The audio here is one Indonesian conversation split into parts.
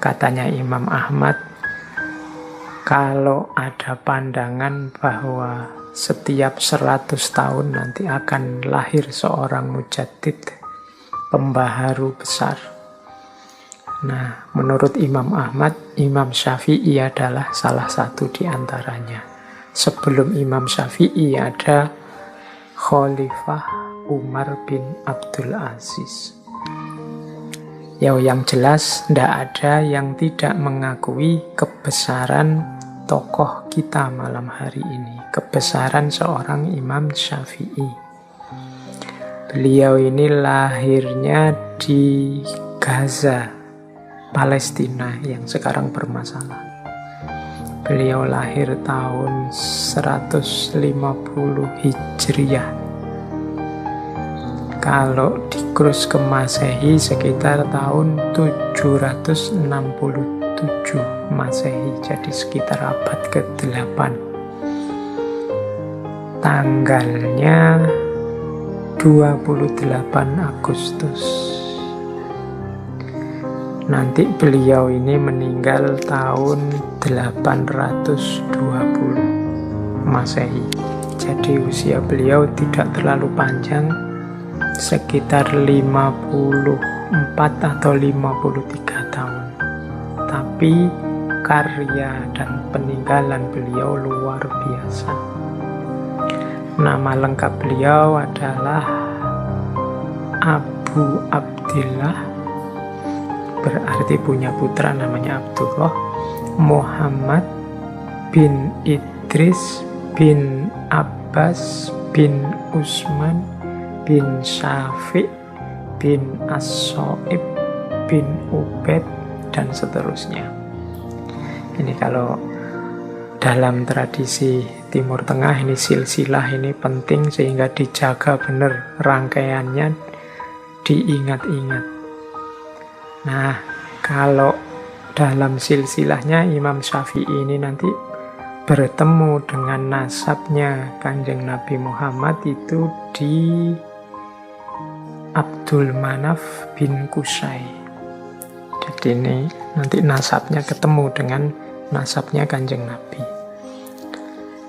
Katanya Imam Ahmad, kalau ada pandangan bahwa setiap 100 tahun nanti akan lahir seorang mujaddid, pembaharu besar. Nah, menurut Imam Ahmad, Imam Syafi'i adalah salah satu di antaranya. Sebelum Imam Syafi'i ada Khalifah Umar bin Abdul Aziz. Yang jelas tidak ada yang tidak mengakui kebesaran tokoh kita malam hari ini, kebesaran seorang Imam Syafi'i. Beliau ini lahirnya di Gaza, Palestina yang sekarang bermasalah. Beliau lahir tahun 150 Hijriah. Kalau dikrus ke Masehi sekitar tahun 767 Masehi, jadi sekitar abad ke-8. Tanggalnya 28 Agustus. Nanti beliau ini meninggal tahun 820 Masehi. Jadi usia beliau tidak terlalu panjang, sekitar 54 atau 53 tahun. Tapi karya dan peninggalan beliau luar biasa. Nama lengkap beliau adalah Abu Abdillah, berarti punya putra namanya Abdullah, Muhammad bin Idris bin Abbas bin Utsman bin Syafi' bin As-So'ib bin Ubaid dan seterusnya. Ini kalau dalam tradisi Timur Tengah ini silsilah ini penting sehingga dijaga benar rangkaiannya, diingat-ingat. Nah, kalau dalam silsilahnya Imam Syafi'i ini nanti bertemu dengan nasabnya Kanjeng Nabi Muhammad itu di Abdul Manaf bin Qusay. Jadi ini nanti nasabnya ketemu dengan nasabnya Kanjeng Nabi.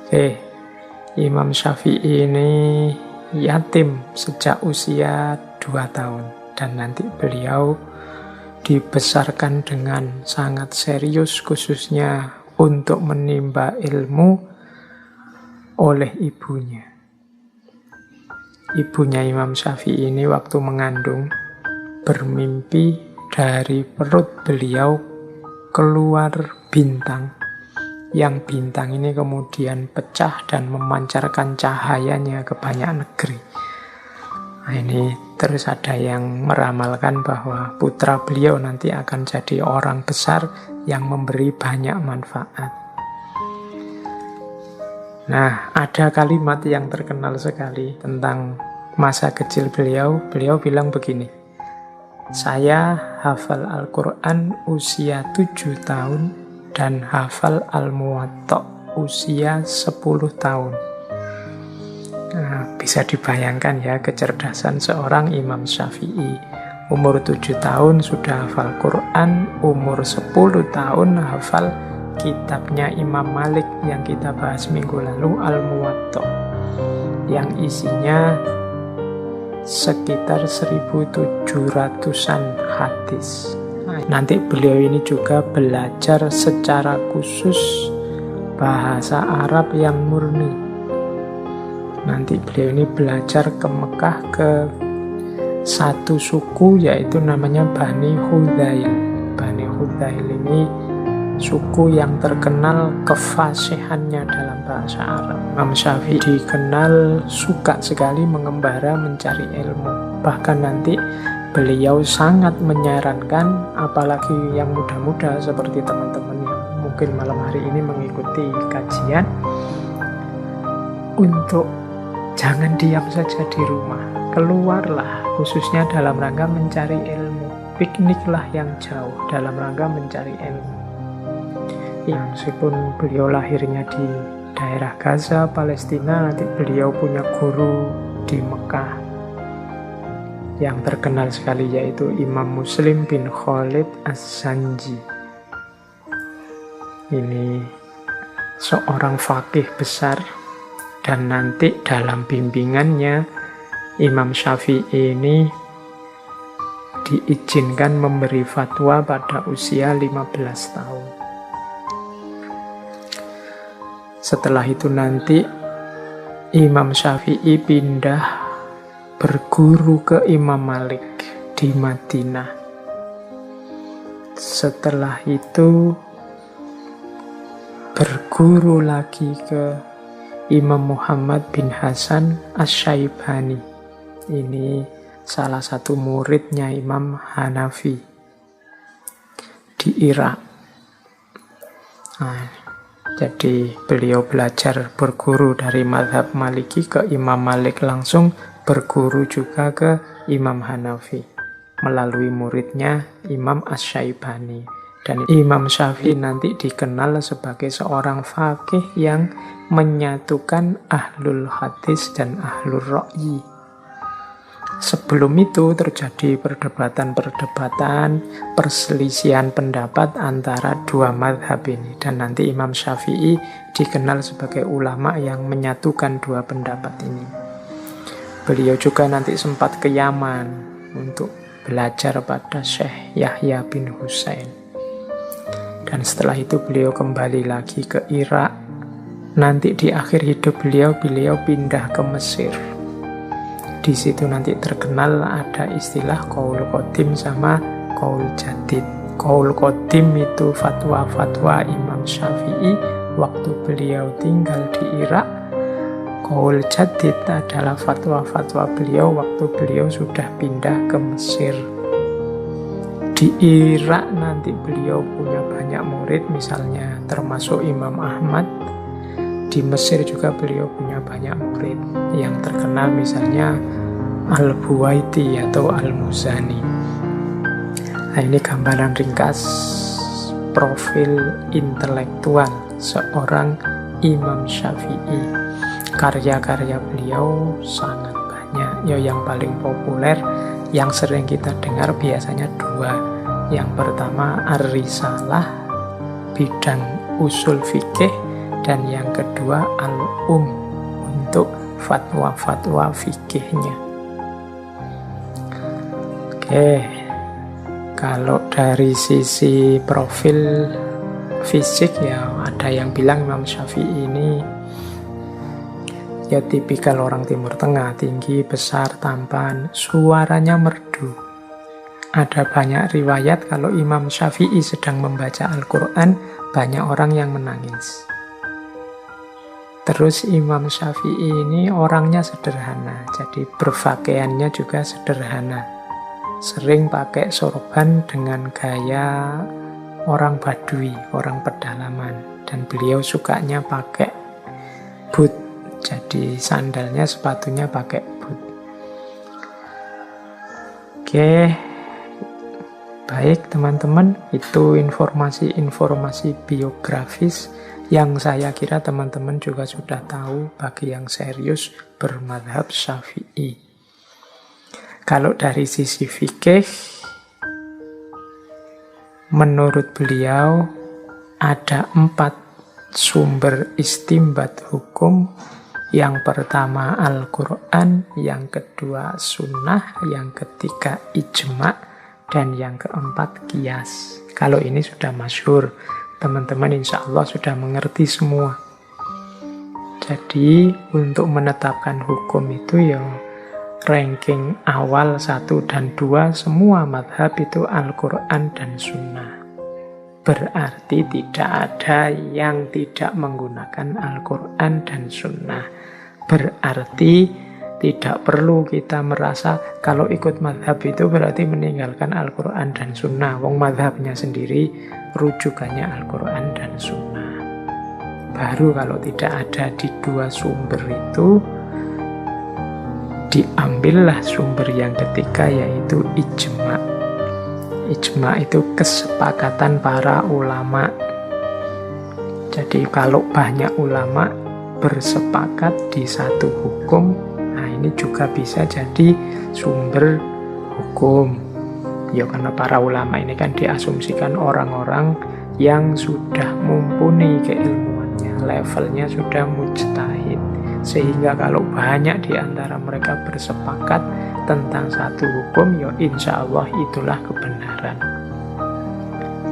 Oke, Imam Syafi'i ini yatim sejak usia 2 tahun. Dan nanti beliau dibesarkan dengan sangat serius, khususnya untuk menimba ilmu oleh ibunya. Ibunya Imam Syafi'i ini waktu mengandung bermimpi dari perut beliau keluar bintang. Yang bintang ini kemudian pecah dan memancarkan cahayanya ke banyak negeri. Nah, ini terus ada yang meramalkan bahwa putra beliau nanti akan jadi orang besar yang memberi banyak manfaat. Nah, ada kalimat yang terkenal sekali tentang masa kecil beliau. Beliau bilang begini, saya hafal Al-Quran usia 7 tahun dan hafal Al-Muwatta usia 10 tahun. Nah, bisa dibayangkan ya kecerdasan seorang Imam Syafi'i. Umur 7 tahun sudah hafal Quran, umur 10 tahun hafal kitabnya Imam Malik yang kita bahas minggu lalu, Al-Muwatta, yang isinya sekitar 1.700-an hadis. Nanti beliau ini juga belajar secara khusus bahasa Arab yang murni. Nanti beliau ini belajar ke Mekah ke satu suku, yaitu namanya Bani Hudzail. Bani Hudzail ini suku yang terkenal kefasihannya dalam bahasa Arab. Imam Syafi'i dikenal suka sekali mengembara mencari ilmu. Bahkan nanti beliau sangat menyarankan, apalagi yang muda-muda seperti teman-teman yang mungkin malam hari ini mengikuti kajian, untuk jangan diam saja di rumah. Keluarlah, khususnya dalam rangka mencari ilmu. Pikniklah yang jauh dalam rangka mencari ilmu. Ya, meskipun beliau lahirnya di daerah Gaza, Palestina, nanti beliau punya guru di Mekah yang terkenal sekali, yaitu Imam Muslim bin Khalid Az-Zanji. ini seorang faqih besar, dan nanti dalam bimbingannya Imam Syafi'i ini diizinkan memberi fatwa pada usia 15 tahun. Setelah itu nanti Imam Syafi'i pindah berguru ke Imam Malik di Madinah. Setelah itu berguru lagi ke Imam Muhammad bin Hasan Asy-Syaibani. Ini salah satu muridnya Imam Hanafi di Irak. Jadi beliau belajar berguru dari mazhab Maliki ke Imam Malik, langsung berguru juga ke Imam Hanafi melalui muridnya Imam Asy-Syaibani. Dan Imam Syafi'i nanti dikenal sebagai seorang faqih yang menyatukan ahlul hadis dan ahlul ra'yi. Sebelum itu terjadi perdebatan-perdebatan, perselisihan pendapat antara dua mazhab ini. Dan nanti Imam Syafi'i dikenal sebagai ulama yang menyatukan dua pendapat ini. Beliau juga nanti sempat ke Yaman untuk belajar pada Syekh Yahya bin Husain. Dan setelah itu beliau kembali lagi ke Irak. Nanti di akhir hidup beliau pindah ke Mesir. Di situ nanti terkenal ada istilah qaul qadim sama qaul jadid. Qaul qadim itu fatwa-fatwa Imam Syafi'i waktu beliau tinggal di Irak. Qaul jadid adalah fatwa-fatwa beliau waktu beliau sudah pindah ke Mesir. Di Irak nanti beliau punya banyak murid, misalnya termasuk Imam Ahmad. Di Mesir juga beliau punya banyak murid. Yang terkenal misalnya Al-Buwaiti atau Al-Muzani. Nah, ini gambaran ringkas profil intelektual seorang Imam Syafi'i. Karya-karya beliau sangat banyak. Yang paling populer, yang sering kita dengar biasanya dua. Yang pertama Ar-Risalah, bidang usul fikih, dan yang kedua Al-Um, untuk fatwa-fatwa fikihnya. Oke, kalau dari sisi profil fisik ya ada yang bilang Imam Syafi'i ini ya tipikal orang Timur Tengah, tinggi, besar, tampan, suaranya merdu. Ada banyak riwayat kalau Imam Syafi'i sedang membaca Al-Quran, banyak orang yang menangis. Terus Imam Syafi'i ini orangnya sederhana, jadi berpakaiannya juga sederhana. Sering pakai sorban dengan gaya orang Badui, orang pedalaman. Dan beliau sukanya pakai boot, jadi sandalnya, sepatunya pakai boot. Oke, baik teman-teman, itu informasi-informasi biografis yang saya kira teman-teman juga sudah tahu bagi yang serius bermadhab Syafi'i. Kalau dari sisi fikih, menurut beliau ada 4 sumber istimbat hukum. Yang pertama Al-Quran, yang kedua Sunnah, yang ketiga Ijma', dan yang keempat Qiyas. Kalau ini sudah masyhur, teman-teman insya Allah sudah mengerti semua. Jadi untuk menetapkan hukum itu ya ranking awal 1 dan 2 semua madhab itu Al-Quran dan Sunnah. Berarti tidak ada yang tidak menggunakan Al-Quran dan Sunnah. Berarti tidak perlu kita merasa kalau ikut madhab itu berarti meninggalkan Al-Quran dan Sunnah. Wong madhabnya sendiri rujukannya Al-Quran dan Sunnah. Baru kalau tidak ada di 2 sumber itu, diambillah sumber yang ketiga, yaitu ijma'. Ijma' itu kesepakatan para ulama. Jadi kalau banyak ulama bersepakat di satu hukum, nah ini juga bisa jadi sumber hukum. Ya karena para ulama ini kan diasumsikan orang-orang yang sudah mumpuni keilmuannya, levelnya sudah mujtahid. Sehingga kalau banyak di antara mereka bersepakat tentang satu hukum, ya insya Allah itulah kebenaran.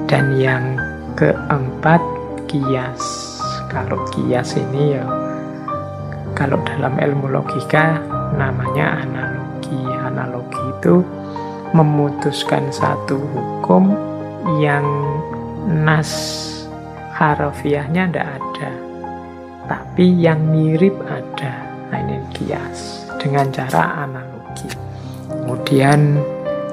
Dan yang keempat, kias. Kalau kias ini ya, kalau dalam ilmu logika namanya analogi. Analogi itu memutuskan satu hukum yang nas harfiahnya tidak ada, tapi yang mirip ada. Nah, ini kias dengan cara analogi. Kemudian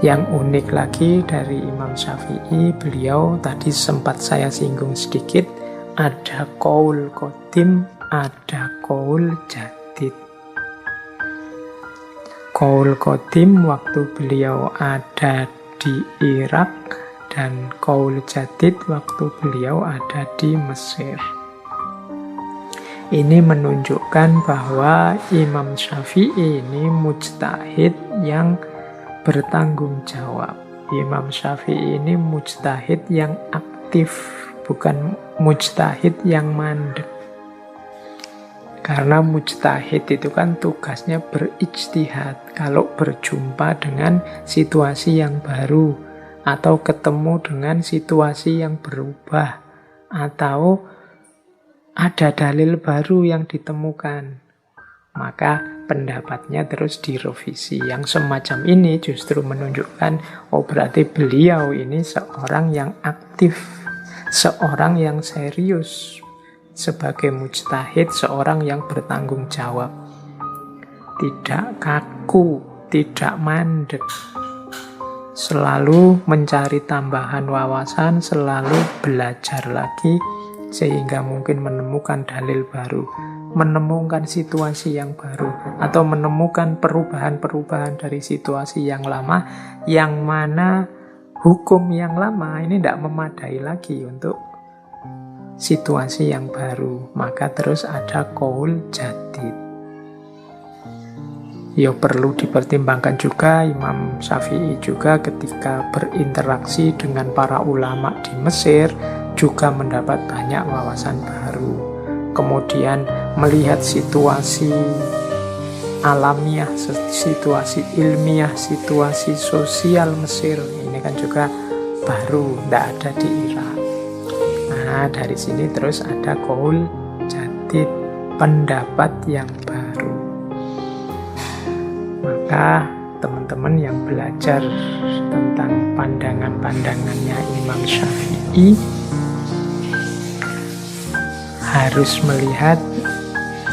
yang unik lagi dari Imam Syafi'i, beliau tadi sempat saya singgung sedikit, ada qaul qadim, ada qaul jadid. Qaul qadim waktu beliau ada di Irak, dan qaul jadid waktu beliau ada di Mesir. Ini menunjukkan bahwa Imam Syafi'i ini mujtahid yang bertanggung jawab. Imam Syafi'i ini mujtahid yang aktif, bukan mujtahid yang mandek. Karena mujtahid itu kan tugasnya berijtihad. Kalau berjumpa dengan situasi yang baru, atau ketemu dengan situasi yang berubah, atau ada dalil baru yang ditemukan, maka pendapatnya terus direvisi. Yang semacam ini justru menunjukkan, oh berarti beliau ini seorang yang aktif, seorang yang serius sebagai mujtahid, seorang yang bertanggung jawab, tidak kaku, tidak mandek, selalu mencari tambahan wawasan, selalu belajar lagi, sehingga mungkin menemukan dalil baru, menemukan situasi yang baru, atau menemukan perubahan-perubahan dari situasi yang lama, yang mana hukum yang lama ini tidak memadai lagi untuk situasi yang baru. Maka terus ada qaul jadid. Ya perlu dipertimbangkan juga Imam Syafi'i juga ketika berinteraksi dengan para ulama di Mesir juga mendapat banyak wawasan baru. Kemudian melihat situasi alamiah, situasi ilmiah, situasi sosial Mesir, ini kan juga baru, tidak ada di Irak. Nah, dari sini terus ada qaul jadid, pendapat yang baru. Maka teman-teman yang belajar tentang pandangan-pandangannya Imam Syafi'i harus melihat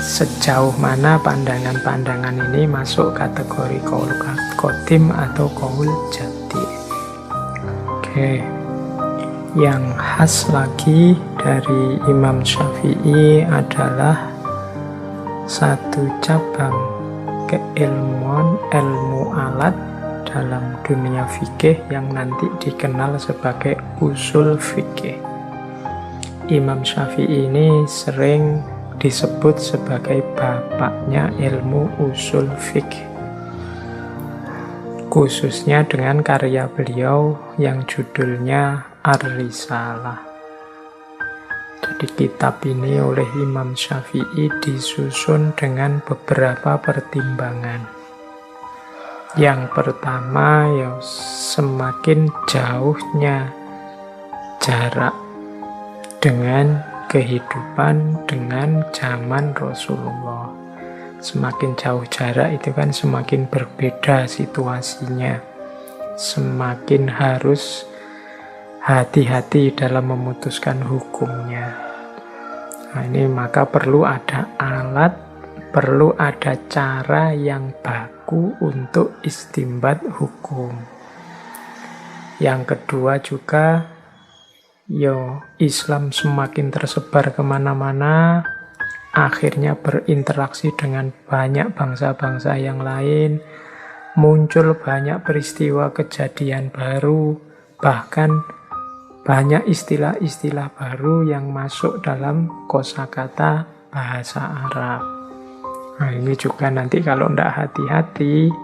sejauh mana pandangan-pandangan ini masuk kategori qaul qadim atau qaul jadid. Oke. Yang khas lagi dari Imam Syafi'i adalah satu cabang keilmuan, ilmu alat dalam dunia fikih yang nanti dikenal sebagai usul fikih. Imam Syafi'i ini sering disebut sebagai bapaknya ilmu usul fikih, khususnya dengan karya beliau yang judulnya Ar-Risalah. Jadi kitab ini oleh Imam Syafi'i disusun dengan beberapa pertimbangan. Yang pertama, ya semakin jauhnya jarak dengan kehidupan, dengan zaman Rasulullah. Semakin jauh jarak itu kan semakin berbeda situasinya, semakin harus hati-hati dalam memutuskan hukumnya. Nah, ini maka perlu ada alat, perlu ada cara yang baku untuk istinbat hukum. Yang kedua juga, Islam semakin tersebar kemana-mana, akhirnya berinteraksi dengan banyak bangsa-bangsa yang lain, muncul banyak peristiwa kejadian baru, bahkan banyak istilah-istilah baru yang masuk dalam kosakata bahasa Arab. Nah, ini juga nanti kalau tidak hati-hati,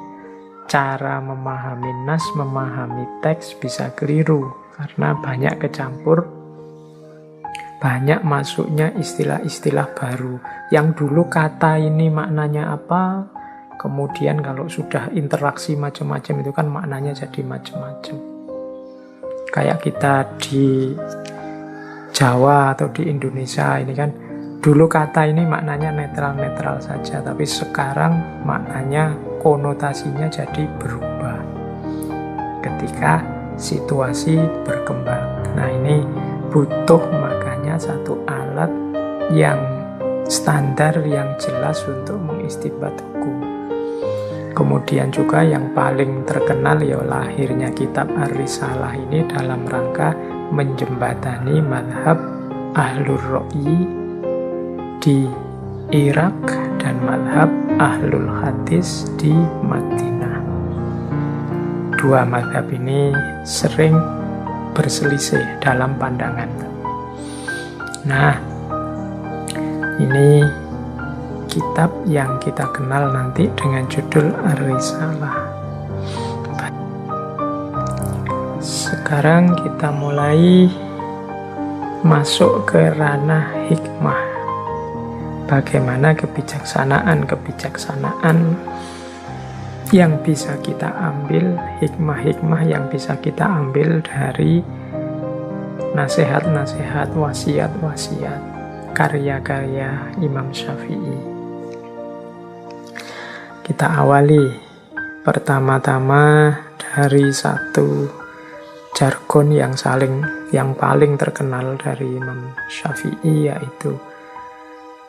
cara memahami nas, memahami teks bisa keliru. Karena banyak kecampur banyak masuknya istilah-istilah baru. Yang dulu kata ini maknanya apa, kemudian kalau sudah interaksi macam-macam itu kan maknanya jadi macam-macam. Kayak kita di Jawa atau di Indonesia ini kan, dulu kata ini maknanya netral-netral saja, tapi sekarang maknanya, konotasinya jadi berubah ketika situasi berkembang. Nah ini butuh makanya satu alat yang standar, yang jelas untuk mengistinbat hukum. Kemudian juga yang paling terkenal ya lahirnya kitab Ar-Risalah ini dalam rangka menjembatani mazhab Ahlur Ra'yi di Irak dan mazhab Ahlul Hadis di Madinah. Dua mazhab ini sering berselisih dalam pandangan. Nah, ini kitab yang kita kenal nanti dengan judul Ar-Risalah. Sekarang kita mulai masuk ke ranah hikmah. Bagaimana kebijaksanaan yang bisa kita ambil, hikmah-hikmah yang bisa kita ambil dari nasihat-nasihat, wasiat-wasiat, karya-karya Imam Syafi'i. Kita awali pertama-tama dari satu jargon yang paling terkenal dari Imam Syafi'i, yaitu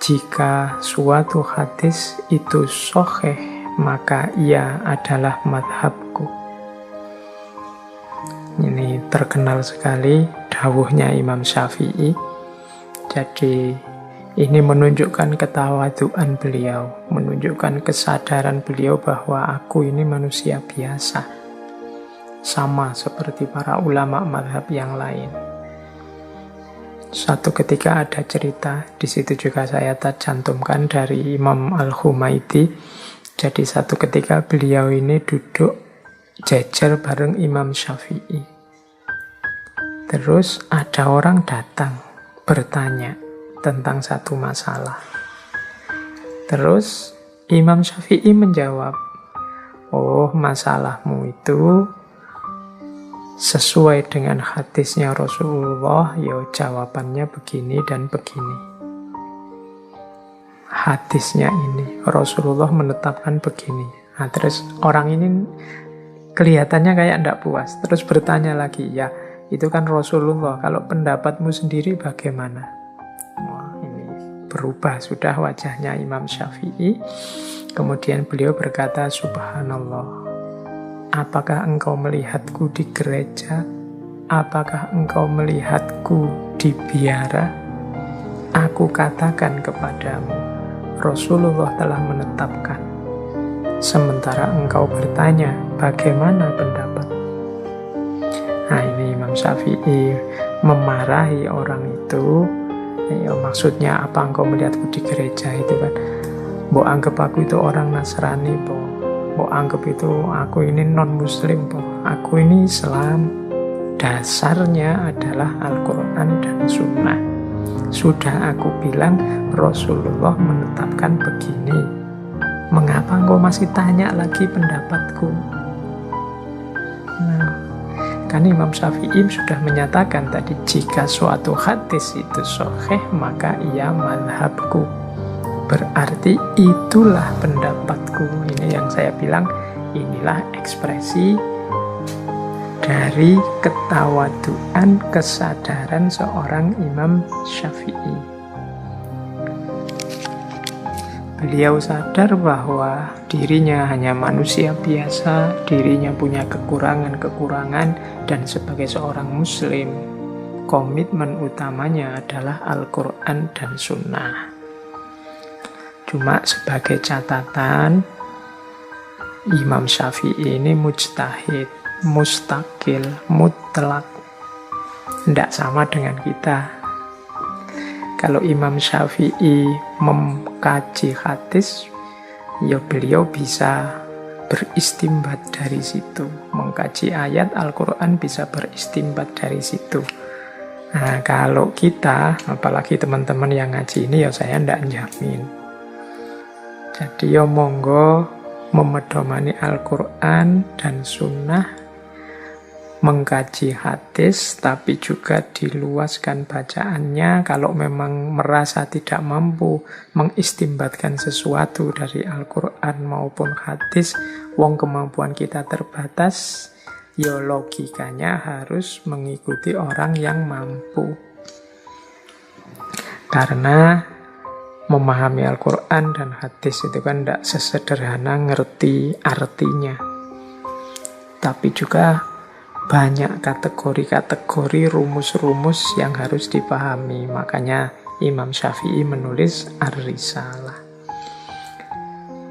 jika suatu hadis itu sahih, maka ia adalah madhabku. Ini terkenal sekali dawuhnya Imam Syafi'i. Jadi ini menunjukkan ketawaduan beliau, menunjukkan kesadaran beliau bahwa aku ini manusia biasa, sama seperti para ulama madhab yang lain. Suatu ketika ada cerita, di situ juga saya cantumkan dari Imam Al-Humaidi. Jadi satu ketika beliau ini duduk jejer bareng Imam Syafi'i. Terus ada orang datang bertanya tentang satu masalah. Terus Imam Syafi'i menjawab, oh masalahmu itu sesuai dengan hadisnya Rasulullah, ya jawabannya begini dan begini. Hadisnya ini, Rasulullah menetapkan begini. Nah, terus orang ini kelihatannya kayak tidak puas. Terus bertanya lagi, ya itu kan Rasulullah, kalau pendapatmu sendiri bagaimana? Wah, ini berubah sudah wajahnya Imam Syafi'i. Kemudian beliau berkata, subhanallah, apakah engkau melihatku di gereja? Apakah engkau melihatku di biara? Aku katakan kepadamu, Rasulullah telah menetapkan. Sementara engkau bertanya, bagaimana pendapat? Nah ini Imam Syafi'i memarahi orang itu. Ya, maksudnya apa engkau melihatku di gereja itu kan? Mbok anggap aku itu orang Nasrani, po. Mbok anggap itu aku ini non-muslim, po. Aku ini Islam. Dasarnya adalah Al-Quran dan Sunnah. Sudah aku bilang Rasulullah menetapkan begini. Mengapa engkau masih tanya lagi pendapatku? Nah, kan Imam Syafi'i sudah menyatakan tadi, jika suatu hadis itu sahih, maka ia mazhabku. Berarti itulah pendapatku. Ini yang saya bilang, inilah ekspresi dari ketawaduan, kesadaran seorang Imam Syafi'i. Beliau sadar bahwa dirinya hanya manusia biasa, dirinya punya kekurangan-kekurangan, dan sebagai seorang muslim, komitmen utamanya adalah Al-Quran dan Sunnah. Cuma sebagai catatan, Imam Syafi'i ini mujtahid, mustakil, mutlak. Tidak sama dengan kita. Kalau Imam Syafi'i mengkaji hadis, ya beliau bisa beristimbat dari situ. Mengkaji ayat Al-Quran bisa beristimbat dari situ. Nah, kalau kita, apalagi teman-teman yang ngaji ini, ya saya ndak jamin. Jadi ya monggo memedomani Al-Quran dan Sunnah, mengkaji hadis, tapi juga diluaskan bacaannya. Kalau memang merasa tidak mampu mengistimbatkan sesuatu dari Al-Quran maupun hadis, wong kemampuan kita terbatas, ya logikanya harus mengikuti orang yang mampu. Karena memahami Al-Quran dan hadis itu kan tidak sesederhana ngerti artinya. Tapi juga banyak kategori-kategori, rumus-rumus yang harus dipahami. Makanya Imam Syafi'i menulis Ar-Risalah.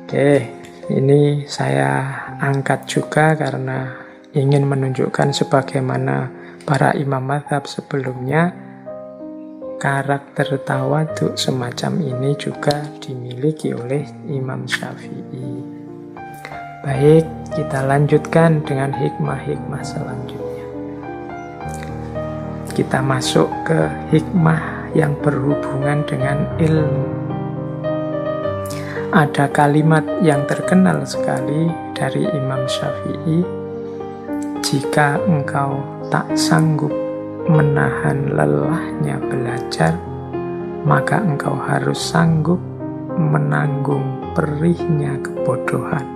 Oke, ini saya angkat juga karena ingin menunjukkan sebagaimana para imam mazhab sebelumnya, karakter tawadhu semacam ini juga dimiliki oleh Imam Syafi'i. Baik, kita lanjutkan dengan hikmah-hikmah selanjutnya. Kita masuk ke hikmah yang berhubungan dengan ilmu. Ada kalimat yang terkenal sekali dari Imam Syafi'i, jika engkau tak sanggup menahan lelahnya belajar, maka engkau harus sanggup menanggung perihnya kebodohan.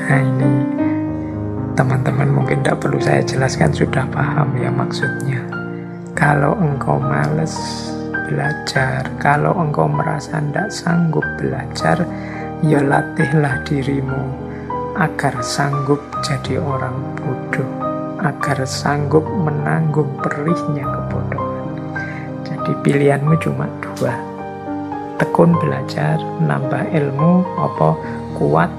Nah ini teman-teman mungkin tidak perlu saya jelaskan, sudah paham ya maksudnya. Kalau engkau malas belajar, kalau engkau merasa tidak sanggup belajar, ya latihlah dirimu agar sanggup jadi orang bodoh, agar sanggup menanggung perihnya kebodohan. Jadi pilihanmu cuma dua, tekun belajar, nambah ilmu, apa kuat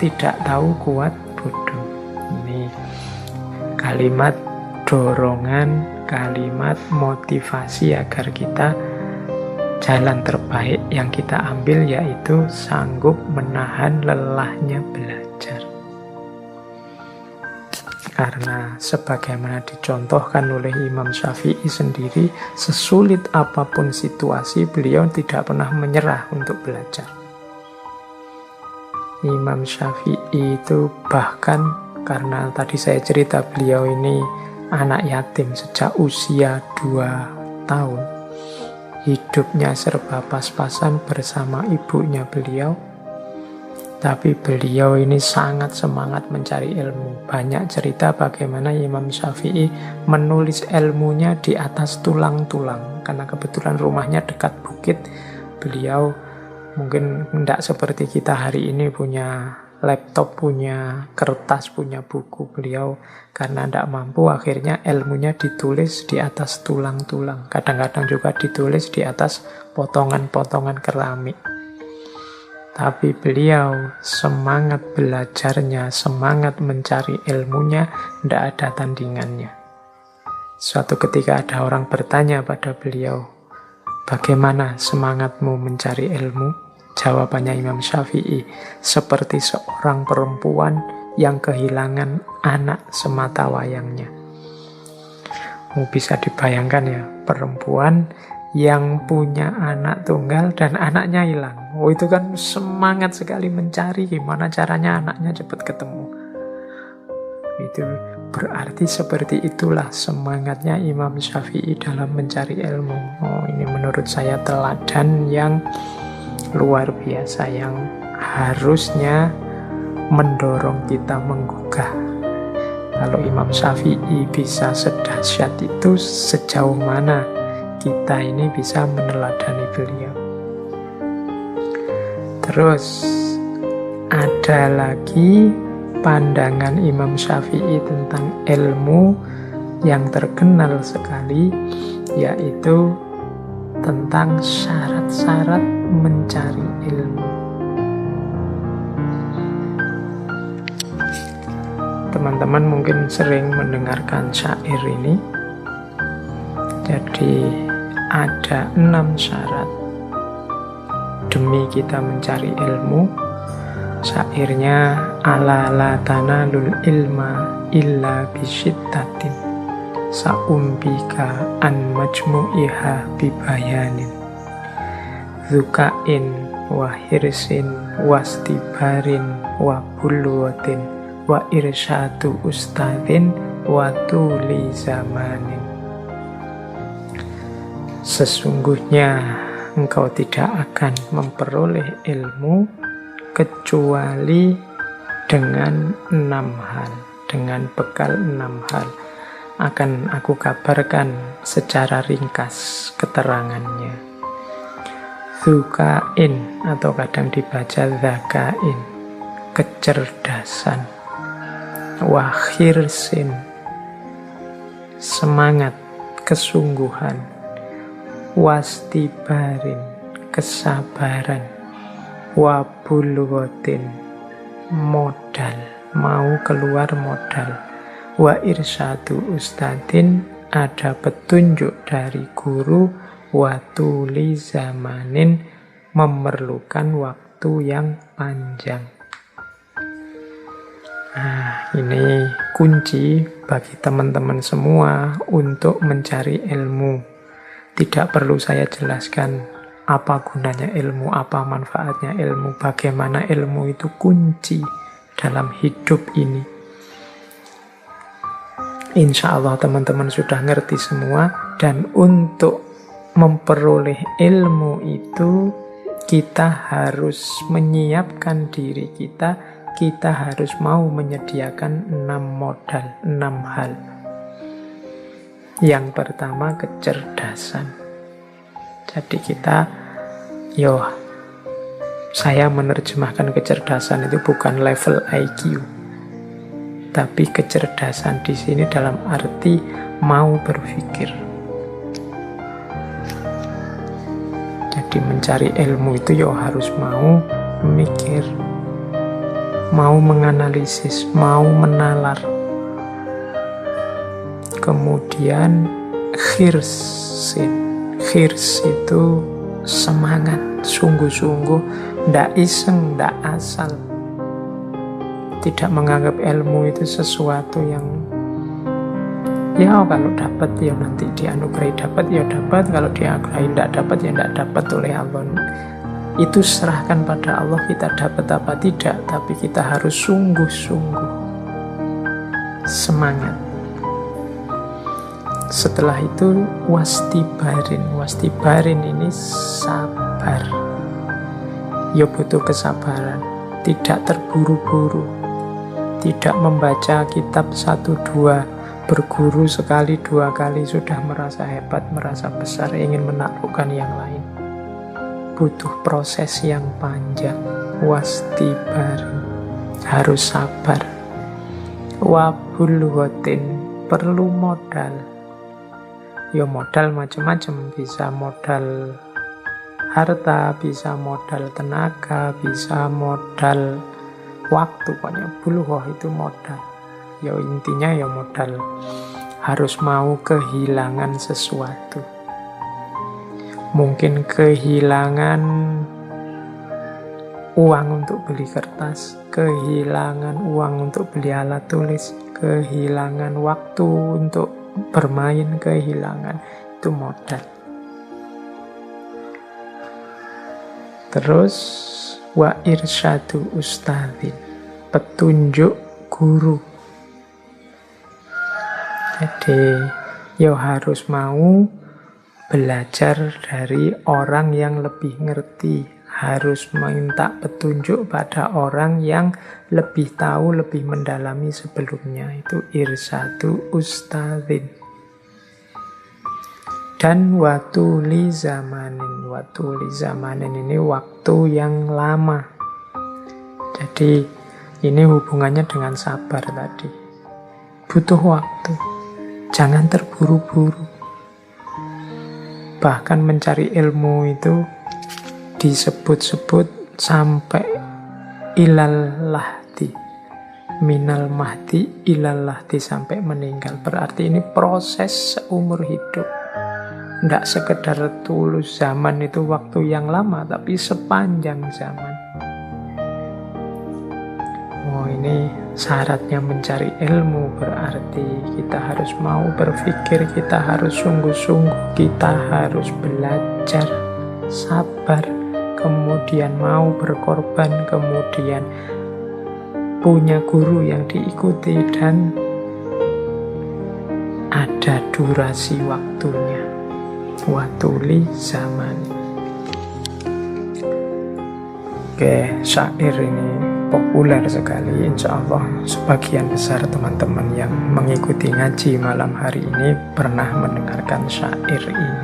tidak tahu, kuat bodoh. Ini kalimat dorongan, kalimat motivasi agar kita jalan terbaik yang kita ambil yaitu sanggup menahan lelahnya belajar. Karena sebagaimana dicontohkan oleh Imam Syafi'i sendiri, sesulit apapun situasi, beliau tidak pernah menyerah untuk belajar. Imam Syafi'i itu bahkan, karena tadi saya cerita beliau ini anak yatim sejak usia 2 tahun. Hidupnya serba pas-pasan bersama ibunya beliau. Tapi beliau ini sangat semangat mencari ilmu. Banyak cerita bagaimana Imam Syafi'i menulis ilmunya di atas tulang-tulang. Karena kebetulan rumahnya dekat bukit. Beliau mungkin tidak seperti kita hari ini punya laptop, punya kertas, punya buku. Beliau karena tidak mampu akhirnya ilmunya ditulis di atas tulang-tulang. Kadang-kadang juga ditulis di atas potongan-potongan keramik. Tapi beliau semangat belajarnya, semangat mencari ilmunya, tidak ada tandingannya. Suatu ketika ada orang bertanya pada beliau, bagaimana semangatmu mencari ilmu? Jawabannya Imam Syafi'i, seperti seorang perempuan yang kehilangan anak semata wayangnya. Bisa dibayangkan ya, perempuan yang punya anak tunggal dan anaknya hilang. Oh, itu kan semangat sekali mencari gimana caranya anaknya cepat ketemu. Itu berarti seperti itulah semangatnya Imam Syafi'i dalam mencari ilmu. Oh, ini menurut saya teladan yang luar biasa, yang harusnya mendorong kita menggugah. Kalau Imam Syafi'i bisa sedahsyat itu, sejauh mana kita ini bisa meneladani beliau. Terus ada lagi pandangan Imam Syafi'i tentang ilmu yang terkenal sekali, yaitu tentang syarat-syarat mencari ilmu. Teman-teman mungkin sering mendengarkan syair ini. Jadi ada 6 syarat demi kita mencari ilmu. Syairnya, ala la tanalul ilma illa bisyiddatin. saumbika an majmu'iha bibayanin zukain wa hirsin wastibarin wa bulwatin wa irsyadu ustadin wa tuli zamanin. Sesungguhnya engkau tidak akan memperoleh ilmu kecuali dengan 6 hal, dengan bekal 6 hal. Akan aku kabarkan secara ringkas keterangannya. Zukain atau kadang dibaca zakain, kecerdasan. Wahirsin, semangat, kesungguhan. Wastibarin, kesabaran. Wabulwatin, modal, mau keluar modal. Wa irsyadu ustadin, ada petunjuk dari guru. Wa tuli zamanin, memerlukan waktu yang panjang. Nah, ini kunci bagi teman-teman semua untuk mencari ilmu. Tidak perlu saya jelaskan apa gunanya ilmu, apa manfaatnya ilmu, bagaimana ilmu itu kunci dalam hidup ini. Insya Allah teman-teman sudah ngerti semua, dan untuk memperoleh ilmu itu kita harus menyiapkan diri kita harus mau menyediakan 6 modal, 6 hal. Yang pertama kecerdasan. Jadi saya menerjemahkan kecerdasan itu bukan level IQ, tapi kecerdasan di sini dalam arti mau berpikir. Jadi mencari ilmu itu harus mau memikir, mau menganalisis, mau menalar. Kemudian khirsin. Khirs itu semangat, sungguh-sungguh, ndak iseng, ndak asal. Tidak menganggap ilmu itu sesuatu yang kalau dapat nanti dianugerahi dapat dapat, kalau dianugerahi ndak dapat ndak dapat oleh Allah. Itu serahkan pada Allah, kita dapat apa tidak, tapi kita harus sungguh-sungguh semangat. Setelah itu wastibarin. Wastibarin ini sabar. Butuh kesabaran. Tidak terburu-buru. Tidak membaca kitab 1-2. Berguru sekali 2 kali sudah merasa hebat, merasa besar, ingin menaklukkan yang lain. Butuh proses yang panjang. Wastibarin. Harus sabar. Wabulwatin. Perlu modal. Modal macam-macam, bisa modal harta, bisa modal tenaga, bisa modal waktu, pokoknya bulughah itu modal. Intinya modal, harus mau kehilangan sesuatu. Mungkin kehilangan uang untuk beli kertas, kehilangan uang untuk beli alat tulis, kehilangan waktu untuk bermain, kehilangan, itu modal. Terus wa irsyadu ustadin, petunjuk guru. Jadi harus mau belajar dari orang yang lebih ngerti, harus minta petunjuk pada orang yang lebih tahu, lebih mendalami sebelumnya. Itu irsadu ustadzin. Dan watuli zamanin. Watuli zamanin ini waktu yang lama. Jadi ini hubungannya dengan sabar tadi. Butuh waktu. Jangan terburu-buru. Bahkan mencari ilmu itu disebut-sebut sampai ilal lahdi, minal mahdi ilal lahdi, sampai meninggal. Berarti ini proses seumur hidup. Tidak sekedar tulus zaman itu waktu yang lama, tapi sepanjang zaman. Oh, ini syaratnya mencari ilmu, berarti kita harus mau berpikir, kita harus sungguh-sungguh, kita harus belajar, sabar, kemudian mau berkorban, kemudian punya guru yang diikuti, dan ada durasi waktunya. Watuli zaman. Oke, syair ini populer sekali. Insya Allah sebagian besar teman-teman yang mengikuti ngaji malam hari ini pernah mendengarkan syair ini.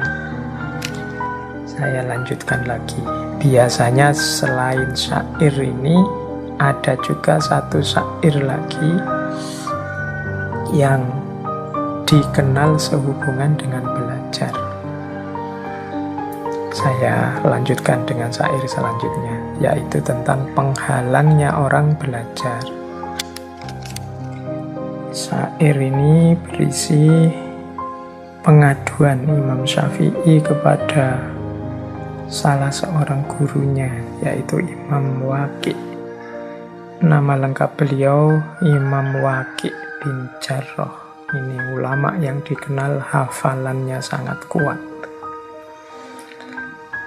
Saya lanjutkan lagi. Biasanya selain syair ini ada juga satu syair lagi yang dikenal sehubungan dengan belajar. Saya lanjutkan dengan syair selanjutnya, yaitu tentang penghalangnya orang belajar. Syair ini berisi pengaduan Imam Syafi'i kepada salah seorang gurunya, yaitu Imam Waqi'. Nama lengkap beliau Imam Waqi' bin Jarrah. Ini ulama yang dikenal hafalannya sangat kuat.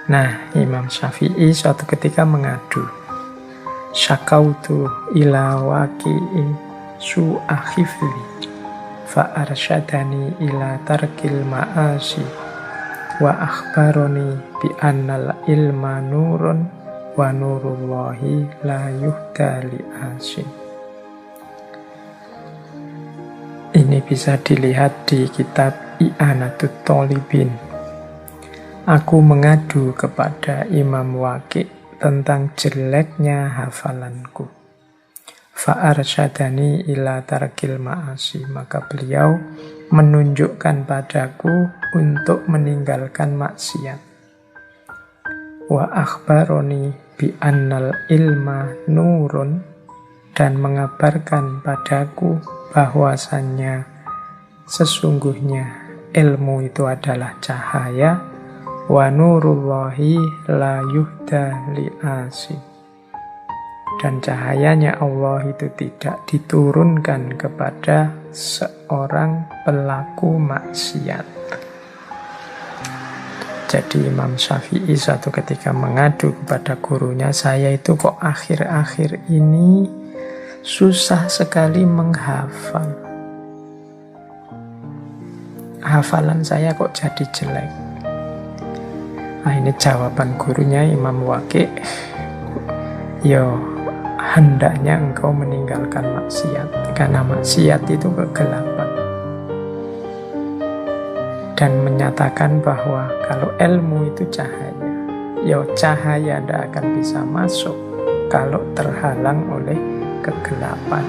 Nah, Imam Syafi'i suatu ketika mengadu, syakautu ila waqi'i su'a hifli fa arsyadani ila tarkil ma'asi wa akhbaroni bi annal ilma nurun wa nurullahi la yuhda li asin. Ini bisa dilihat di kitab I'anatut Thalibin. Aku mengadu kepada Imam Waqi' tentang jeleknya hafalanku. Fa'arsyadani ila tarkil ma'asi. Maka beliau menunjukkan padaku untuk meninggalkan maksiat. Wa akhbaroni bi annal ilma nurun. Dan mengabarkan padaku bahwasannya sesungguhnya ilmu itu adalah cahaya. Wa nurullahi la yuhda li asin. Dan cahayanya Allah itu tidak diturunkan kepada seorang pelaku maksiat. Jadi Imam Syafi'i suatu ketika mengadu kepada gurunya, saya itu kok akhir-akhir ini susah sekali menghafal. Hafalan saya kok jadi jelek. Nah, ini jawaban gurunya Imam Waqi'. Yo, hendaknya engkau meninggalkan maksiat, karena maksiat itu kegelapan. Dan menyatakan bahwa kalau ilmu itu cahaya, yo cahaya tidak akan bisa masuk kalau terhalang oleh kegelapan.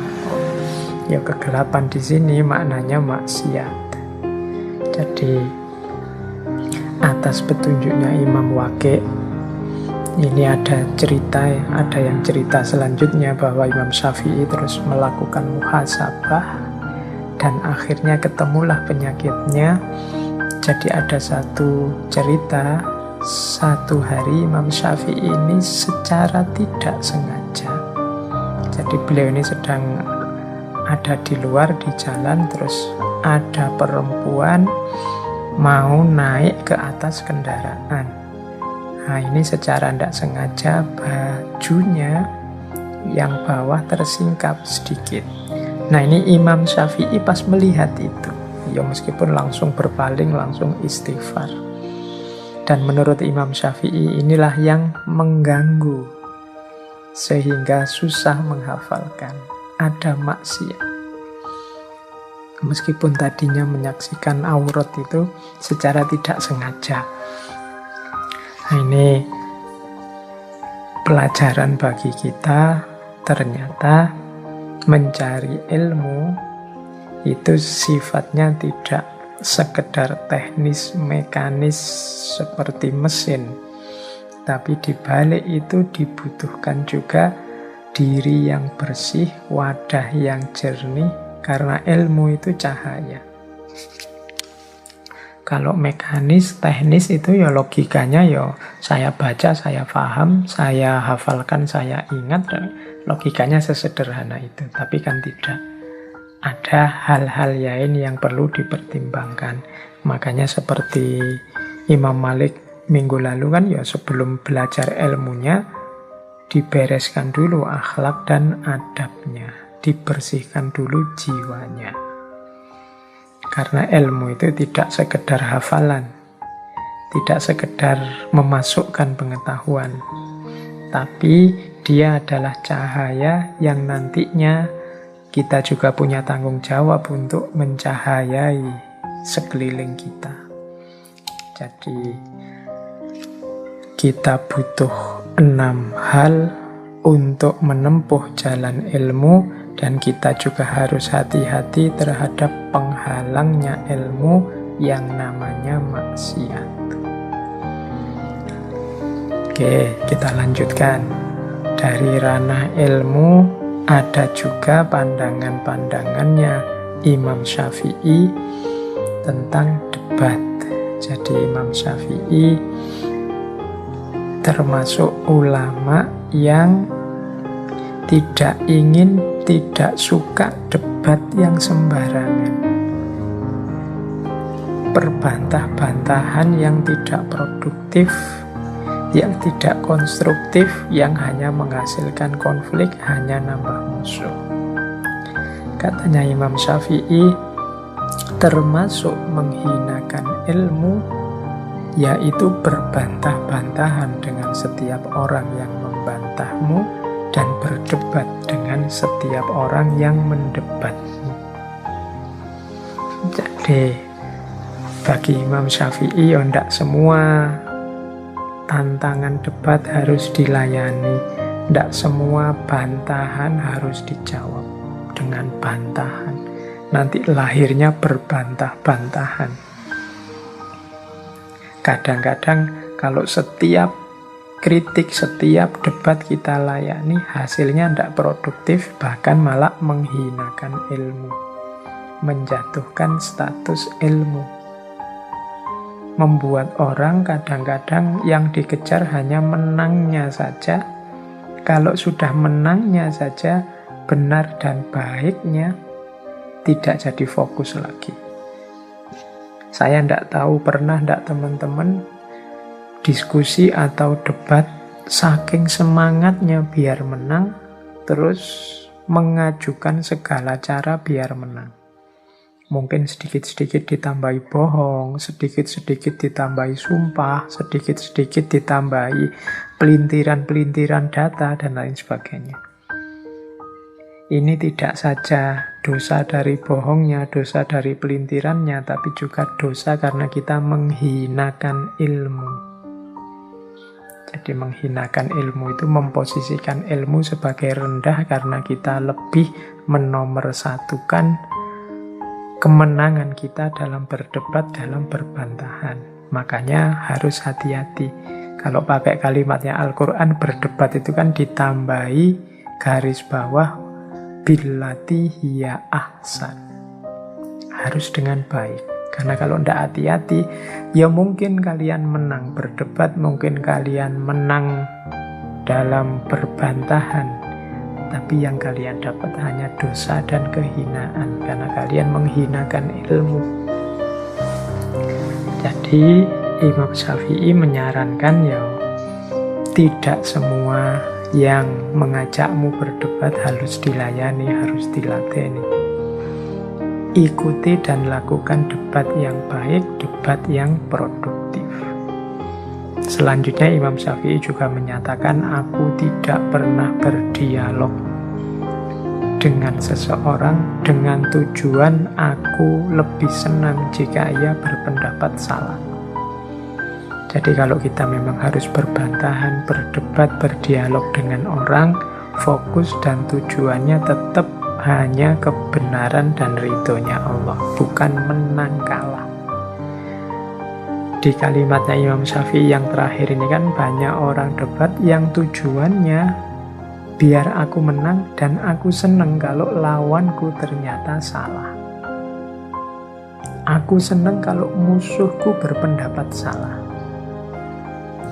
Ya, kegelapan di sini maknanya maksiat. Jadi atas petunjuknya Imam Waqi', ini ada yang cerita selanjutnya bahwa Imam Syafi'i terus melakukan muhasabah dan akhirnya ketemulah penyakitnya. Jadi ada satu cerita, satu hari Imam Syafi'i ini secara tidak sengaja, jadi beliau ini sedang ada di luar di jalan, terus ada perempuan mau naik ke atas kendaraan. Nah, ini secara tidak sengaja bajunya yang bawah tersingkap sedikit. Nah, ini Imam Syafi'i pas melihat itu, ya meskipun langsung berpaling, langsung istighfar. Dan menurut Imam Syafi'i inilah yang mengganggu sehingga susah menghafalkan. Ada maksiat. Meskipun tadinya menyaksikan aurat itu secara tidak sengaja. Nah, ini pelajaran bagi kita. Ternyata mencari ilmu itu sifatnya tidak sekedar teknis, mekanis seperti mesin. Tapi di balik itu dibutuhkan juga diri yang bersih, wadah yang jernih. Karena ilmu itu cahaya. Kalau mekanis, teknis itu ya logikanya ya saya baca, saya paham, saya hafalkan, saya ingat. Logikanya sesederhana itu, tapi kan tidak. Ada hal-hal lain yang perlu dipertimbangkan. Makanya seperti Imam Malik minggu lalu kan ya, sebelum belajar ilmunya dibereskan dulu akhlak dan adabnya, dibersihkan dulu jiwanya. Karena ilmu itu tidak sekedar hafalan, tidak sekedar memasukkan pengetahuan, tapi dia adalah cahaya yang nantinya kita juga punya tanggung jawab untuk mencahayai sekeliling kita. Jadi kita butuh 6 hal untuk menempuh jalan ilmu, dan kita juga harus hati-hati terhadap penghalangnya ilmu yang namanya maksiat. Oke, kita lanjutkan. Dari ranah ilmu ada juga pandangan-pandangannya Imam Syafi'i tentang debat. Jadi Imam Syafi'i termasuk ulama yang tidak suka debat yang sembarangan. Perbantah-bantahan yang tidak produktif, yang tidak konstruktif, yang hanya menghasilkan konflik, hanya nambah musuh. Katanya Imam Syafi'i, termasuk menghinakan ilmu, yaitu berbantah-bantahan dengan setiap orang yang membantahmu dan berdebat dengan setiap orang yang mendebatmu. Jadi bagi Imam Syafi'i, tidak semua tantangan debat harus dilayani, tidak semua bantahan harus dijawab dengan bantahan. Nanti lahirnya berbantah-bantahan. Kadang-kadang kalau setiap kritik, setiap debat kita layani, hasilnya tidak produktif, bahkan malah menghinakan ilmu, menjatuhkan status ilmu, membuat orang kadang-kadang yang dikejar hanya menangnya saja. Kalau sudah menangnya saja, benar dan baiknya tidak jadi fokus lagi. Saya tidak tahu, pernah tidak teman-teman diskusi atau debat, saking semangatnya biar menang, terus mengajukan segala cara biar menang. Mungkin sedikit-sedikit ditambahi bohong, sedikit-sedikit ditambahi sumpah, sedikit-sedikit ditambahi pelintiran-pelintiran data, dan lain sebagainya. Ini tidak saja dosa dari bohongnya, dosa dari pelintirannya, tapi juga dosa karena kita menghinakan ilmu. Jadi menghinakan ilmu itu memposisikan ilmu sebagai rendah karena kita lebih menomorsatukan kemenangan kita dalam berdebat, dalam berbantahan. Makanya harus hati-hati. Kalau pakai kalimatnya Al-Quran, berdebat itu kan ditambahi garis bawah billati hiya ahsan. Harus dengan baik. Karena kalau tidak hati-hati, ya mungkin kalian menang berdebat, mungkin kalian menang dalam berbantahan, tapi yang kalian dapat hanya dosa dan kehinaan, karena kalian menghinakan ilmu. Jadi Imam Syafi'i menyarankan ya, tidak semua yang mengajakmu berdebat harus dilayani, harus dilateni. Ikuti dan lakukan debat yang baik, debat yang produktif. Selanjutnya Imam Syafi'i juga menyatakan, aku tidak pernah berdialog dengan seseorang dengan tujuan aku lebih senang jika ia berpendapat salah. Jadi kalau kita memang harus berbantahan, berdebat, berdialog dengan orang, fokus dan tujuannya tetap hanya kebenaran dan ridhonya Allah, bukan menang kalah. Di kalimatnya Imam Syafi'i yang terakhir ini kan banyak orang debat yang tujuannya biar aku menang dan aku senang kalau lawanku ternyata salah. Aku senang kalau musuhku berpendapat salah.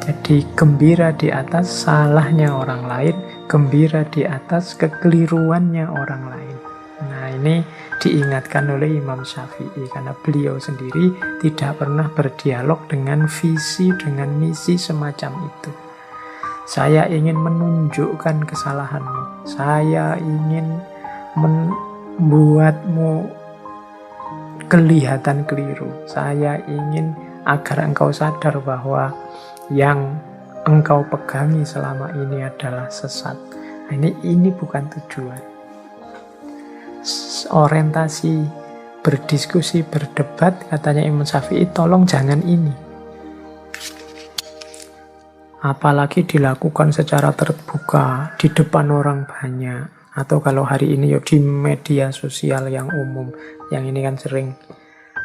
Jadi gembira di atas salahnya orang lain, gembira di atas kekeliruannya orang lain. Nah, ini diingatkan oleh Imam Syafi'i karena beliau sendiri tidak pernah berdialog dengan visi, dengan misi semacam itu. Saya ingin menunjukkan kesalahanmu, saya ingin membuatmu kelihatan keliru, saya ingin agar engkau sadar bahwa yang engkau pegangi selama ini adalah sesat. Nah, ini bukan tujuan. Orientasi berdiskusi, berdebat, katanya Imam Syafi'i, tolong jangan ini. Apalagi dilakukan secara terbuka di depan orang banyak, atau kalau hari ini ya di media sosial yang umum. Yang ini kan sering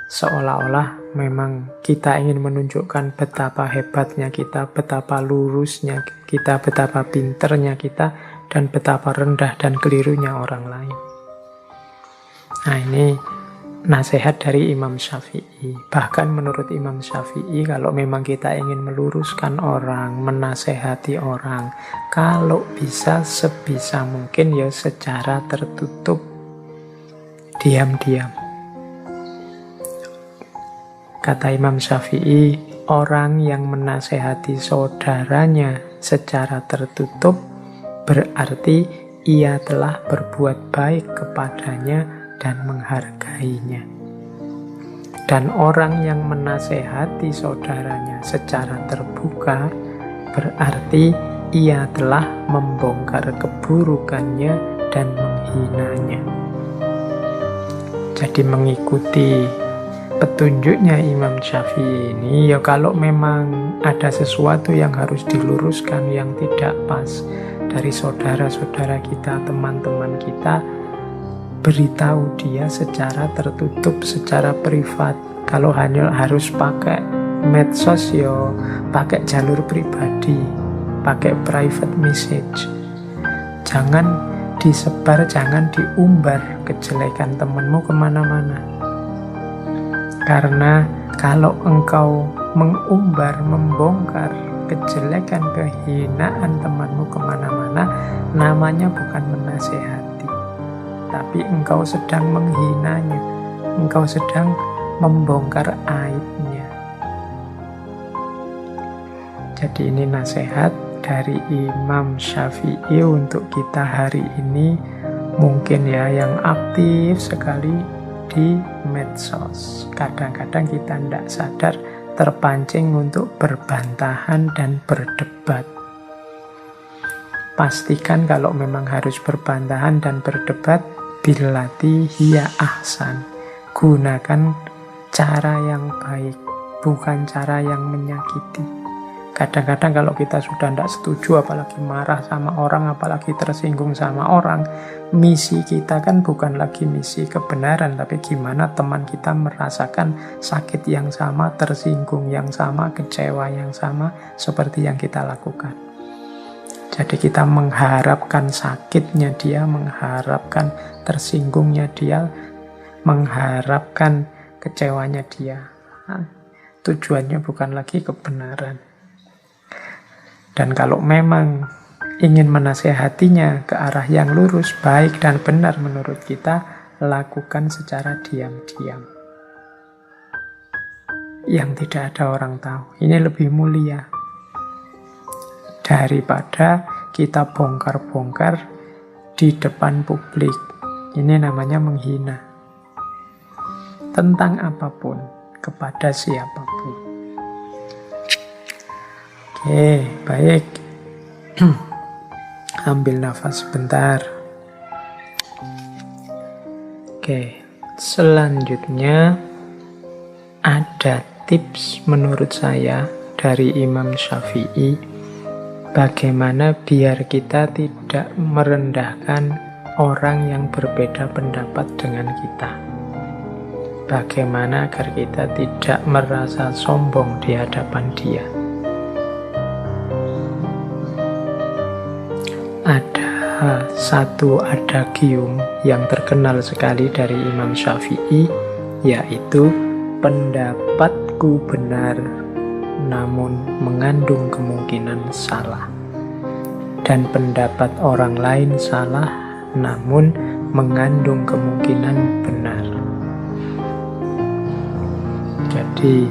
seolah-olah memang kita ingin menunjukkan betapa hebatnya kita, betapa lurusnya kita, betapa pinternya kita, dan betapa rendah dan kelirunya orang lain. Nah, ini nasihat dari Imam Syafi'i. Bahkan menurut Imam Syafi'i, kalau memang kita ingin meluruskan orang, menasehati orang, kalau bisa sebisa mungkin ya secara tertutup, diam-diam. Kata Imam Syafi'i, orang yang menasehati saudaranya secara tertutup berarti ia telah berbuat baik kepadanya dan menghargainya. Dan orang yang menasehati saudaranya secara terbuka berarti ia telah membongkar keburukannya dan menghinanya. Jadi mengikuti petunjuknya Imam Syafi'i ini, ya kalau memang ada sesuatu yang harus diluruskan yang tidak pas dari saudara-saudara kita, teman-teman kita, beritahu dia secara tertutup, secara privat. Kalau hanya harus pakai medsos, ya pakai jalur pribadi, pakai private message. Jangan disebar, jangan diumbar kejelekan temanmu kemana-mana. Karena kalau engkau mengumbar, membongkar kejelekan, kehinaan temanmu kemana-mana, namanya bukan menasehati, tapi engkau sedang menghinanya, engkau sedang membongkar aibnya. Jadi ini nasihat dari Imam Syafi'i untuk kita hari ini. Mungkin ya yang aktif sekali di medsos. Kadang-kadang kita tidak sadar terpancing untuk berbantahan dan berdebat. Pastikan kalau memang harus berbantahan dan berdebat, billati hiya ahsan. Gunakan cara yang baik, bukan cara yang menyakiti. Kadang-kadang kalau kita sudah tidak setuju, apalagi marah sama orang, apalagi tersinggung sama orang, misi kita kan bukan lagi misi kebenaran, tapi gimana teman kita merasakan sakit yang sama, tersinggung yang sama, kecewa yang sama, seperti yang kita lakukan. Jadi kita mengharapkan sakitnya dia, mengharapkan tersinggungnya dia, mengharapkan kecewanya dia. Nah, tujuannya bukan lagi kebenaran. Dan kalau memang ingin menasehatinya ke arah yang lurus, baik dan benar menurut kita, lakukan secara diam-diam. Yang tidak ada orang tahu. Ini lebih mulia daripada kita bongkar-bongkar di depan publik. Ini namanya menghina. Tentang apapun, kepada siapapun. Oke, baik. Ambil nafas sebentar. Oke, selanjutnya ada tips menurut saya dari Imam Syafi'i bagaimana biar kita tidak merendahkan orang yang berbeda pendapat dengan kita. Bagaimana agar kita tidak merasa sombong di hadapan dia. Ada satu adagium yang terkenal sekali dari Imam Syafi'i, yaitu pendapatku benar, namun mengandung kemungkinan salah. Dan pendapat orang lain salah, namun mengandung kemungkinan benar. Jadi,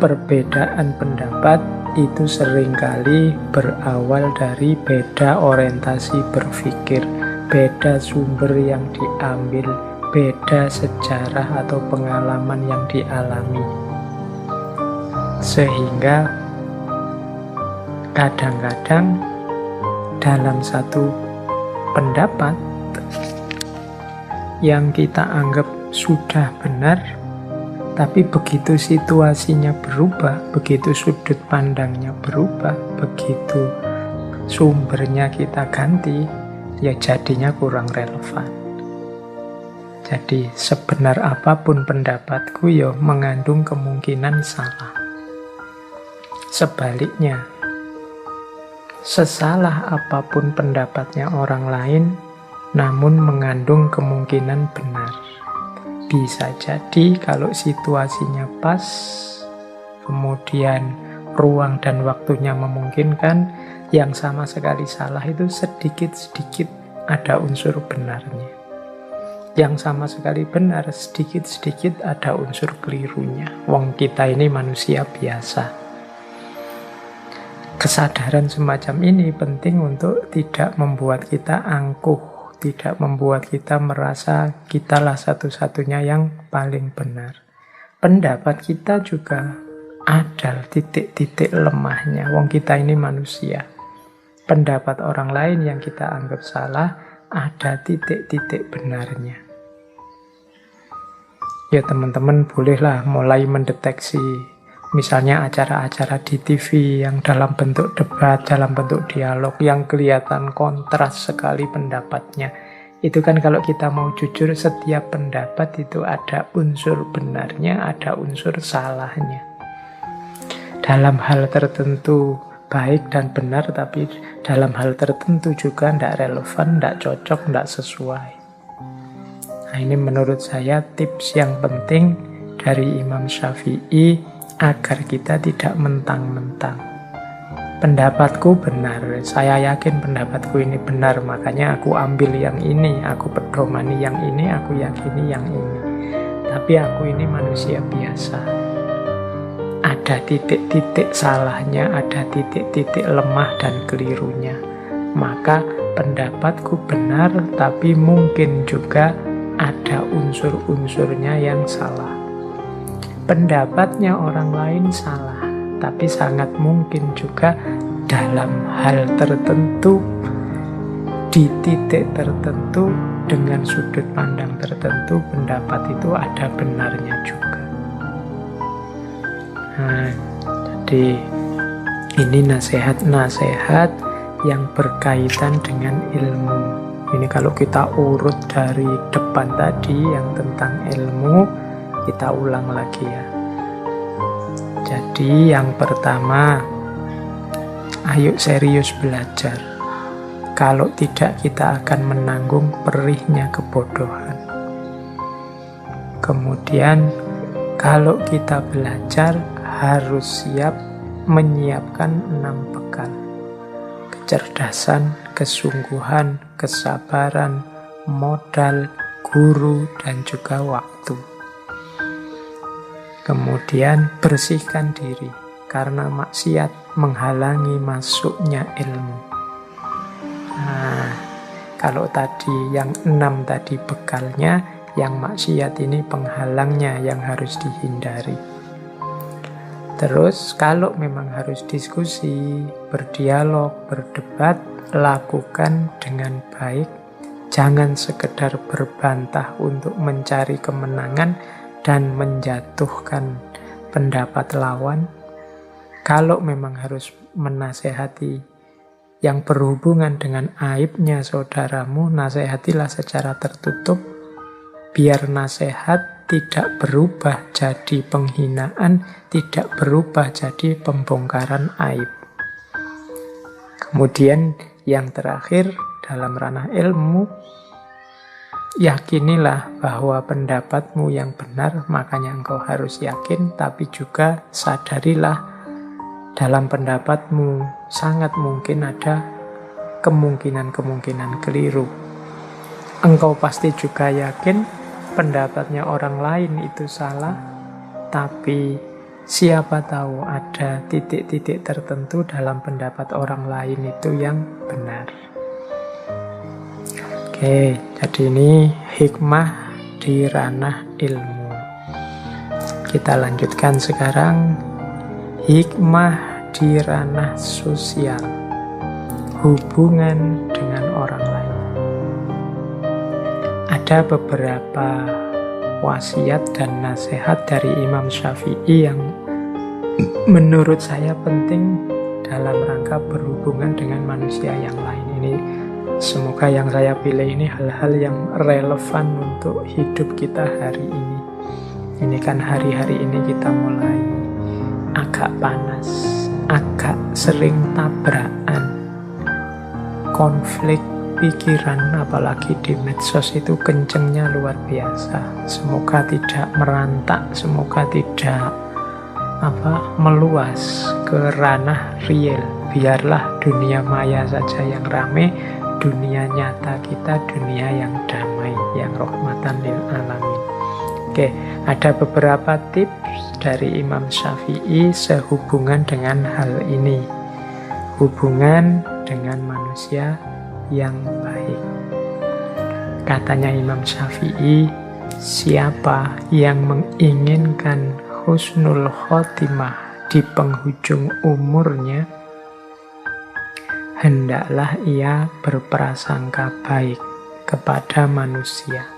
perbedaan pendapat itu seringkali berawal dari beda orientasi berpikir, beda sumber yang diambil, beda sejarah atau pengalaman yang dialami. Sehingga kadang-kadang dalam satu pendapat yang kita anggap sudah benar, tapi begitu situasinya berubah, begitu sudut pandangnya berubah, begitu sumbernya kita ganti, ya jadinya kurang relevan. Jadi sebenar apapun pendapatku, ya mengandung kemungkinan salah. Sebaliknya, sesalah apapun pendapatnya orang lain, namun mengandung kemungkinan benar. Bisa jadi kalau situasinya pas, kemudian ruang dan waktunya memungkinkan, yang sama sekali salah itu sedikit-sedikit ada unsur benarnya. Yang sama sekali benar, sedikit-sedikit ada unsur kelirunya. Wong kita ini manusia biasa. Kesadaran semacam ini penting untuk tidak membuat kita angkuh, tidak membuat kita merasa kitalah satu-satunya yang paling benar. Pendapat kita juga ada titik-titik lemahnya. Wong kita ini manusia. Pendapat orang lain yang kita anggap salah, ada titik-titik benarnya. Ya teman-teman bolehlah mulai mendeteksi misalnya acara-acara di TV yang dalam bentuk debat, dalam bentuk dialog, yang kelihatan kontras sekali pendapatnya. Itu kan kalau kita mau jujur, setiap pendapat itu ada unsur benarnya, ada unsur salahnya. Dalam hal tertentu baik dan benar, tapi dalam hal tertentu juga tidak relevan, tidak cocok, tidak sesuai. Nah, ini menurut saya tips yang penting dari Imam Syafi'i agar kita tidak mentang-mentang. Pendapatku benar, saya yakin pendapatku ini benar, makanya aku ambil yang ini, aku pedomani yang ini, aku yakini yang ini. Tapi aku ini manusia biasa. Ada titik-titik salahnya, ada titik-titik lemah dan kelirunya. Maka pendapatku benar, tapi mungkin juga ada unsur-unsurnya yang salah. Pendapatnya orang lain salah, tapi sangat mungkin juga dalam hal tertentu, di titik tertentu, dengan sudut pandang tertentu, pendapat itu ada benarnya juga. Nah, jadi ini nasihat-nasihat yang berkaitan dengan ilmu. Ini kalau kita urut dari depan tadi yang tentang ilmu, kita ulang lagi ya. Jadi yang pertama, ayo serius belajar. Kalau tidak, kita akan menanggung perihnya kebodohan. Kemudian, kalau kita belajar, harus siap menyiapkan 6 bekal. Kecerdasan, kesungguhan, kesabaran, modal, guru, dan juga waktu. Kemudian bersihkan diri, karena maksiat menghalangi masuknya ilmu. Nah, kalau tadi yang 6 tadi bekalnya, yang maksiat ini penghalangnya yang harus dihindari. Terus kalau memang harus diskusi, berdialog, berdebat, lakukan dengan baik. Jangan sekedar berbantah untuk mencari kemenangan dan menjatuhkan pendapat lawan. Kalau memang harus menasehati yang berhubungan dengan aibnya saudaramu, nasehatilah secara tertutup, biar nasihat tidak berubah jadi penghinaan, tidak berubah jadi pembongkaran aib. Kemudian yang terakhir, dalam ranah ilmu, yakinilah bahwa pendapatmu yang benar, makanya engkau harus yakin, tapi juga sadarilah dalam pendapatmu sangat mungkin ada kemungkinan-kemungkinan keliru. Engkau pasti juga yakin pendapatnya orang lain itu salah, tapi siapa tahu ada titik-titik tertentu dalam pendapat orang lain itu yang benar. Oke, jadi ini hikmah di ranah ilmu. Kita lanjutkan sekarang hikmah di ranah sosial, hubungan dengan orang lain. Ada beberapa wasiat dan nasihat dari Imam Syafi'i yang menurut saya penting dalam rangka berhubungan dengan manusia yang lain. Ini semoga yang saya pilih ini hal-hal yang relevan untuk hidup kita hari ini. Ini kan hari-hari ini kita mulai agak panas, agak sering tabrakan, konflik pikiran, apalagi di medsos itu kencengnya luar biasa. Semoga tidak merantak, semoga tidak meluas ke ranah real. Biarlah dunia maya saja yang rame, dunia nyata kita dunia yang damai, yang rahmatan lil alamin. Oke, ada beberapa tips dari Imam Syafi'i sehubungan dengan hal ini. Hubungan dengan manusia yang baik. Katanya Imam Syafi'i, siapa yang menginginkan husnul khotimah di penghujung umurnya, hendaklah ia berprasangka baik kepada manusia.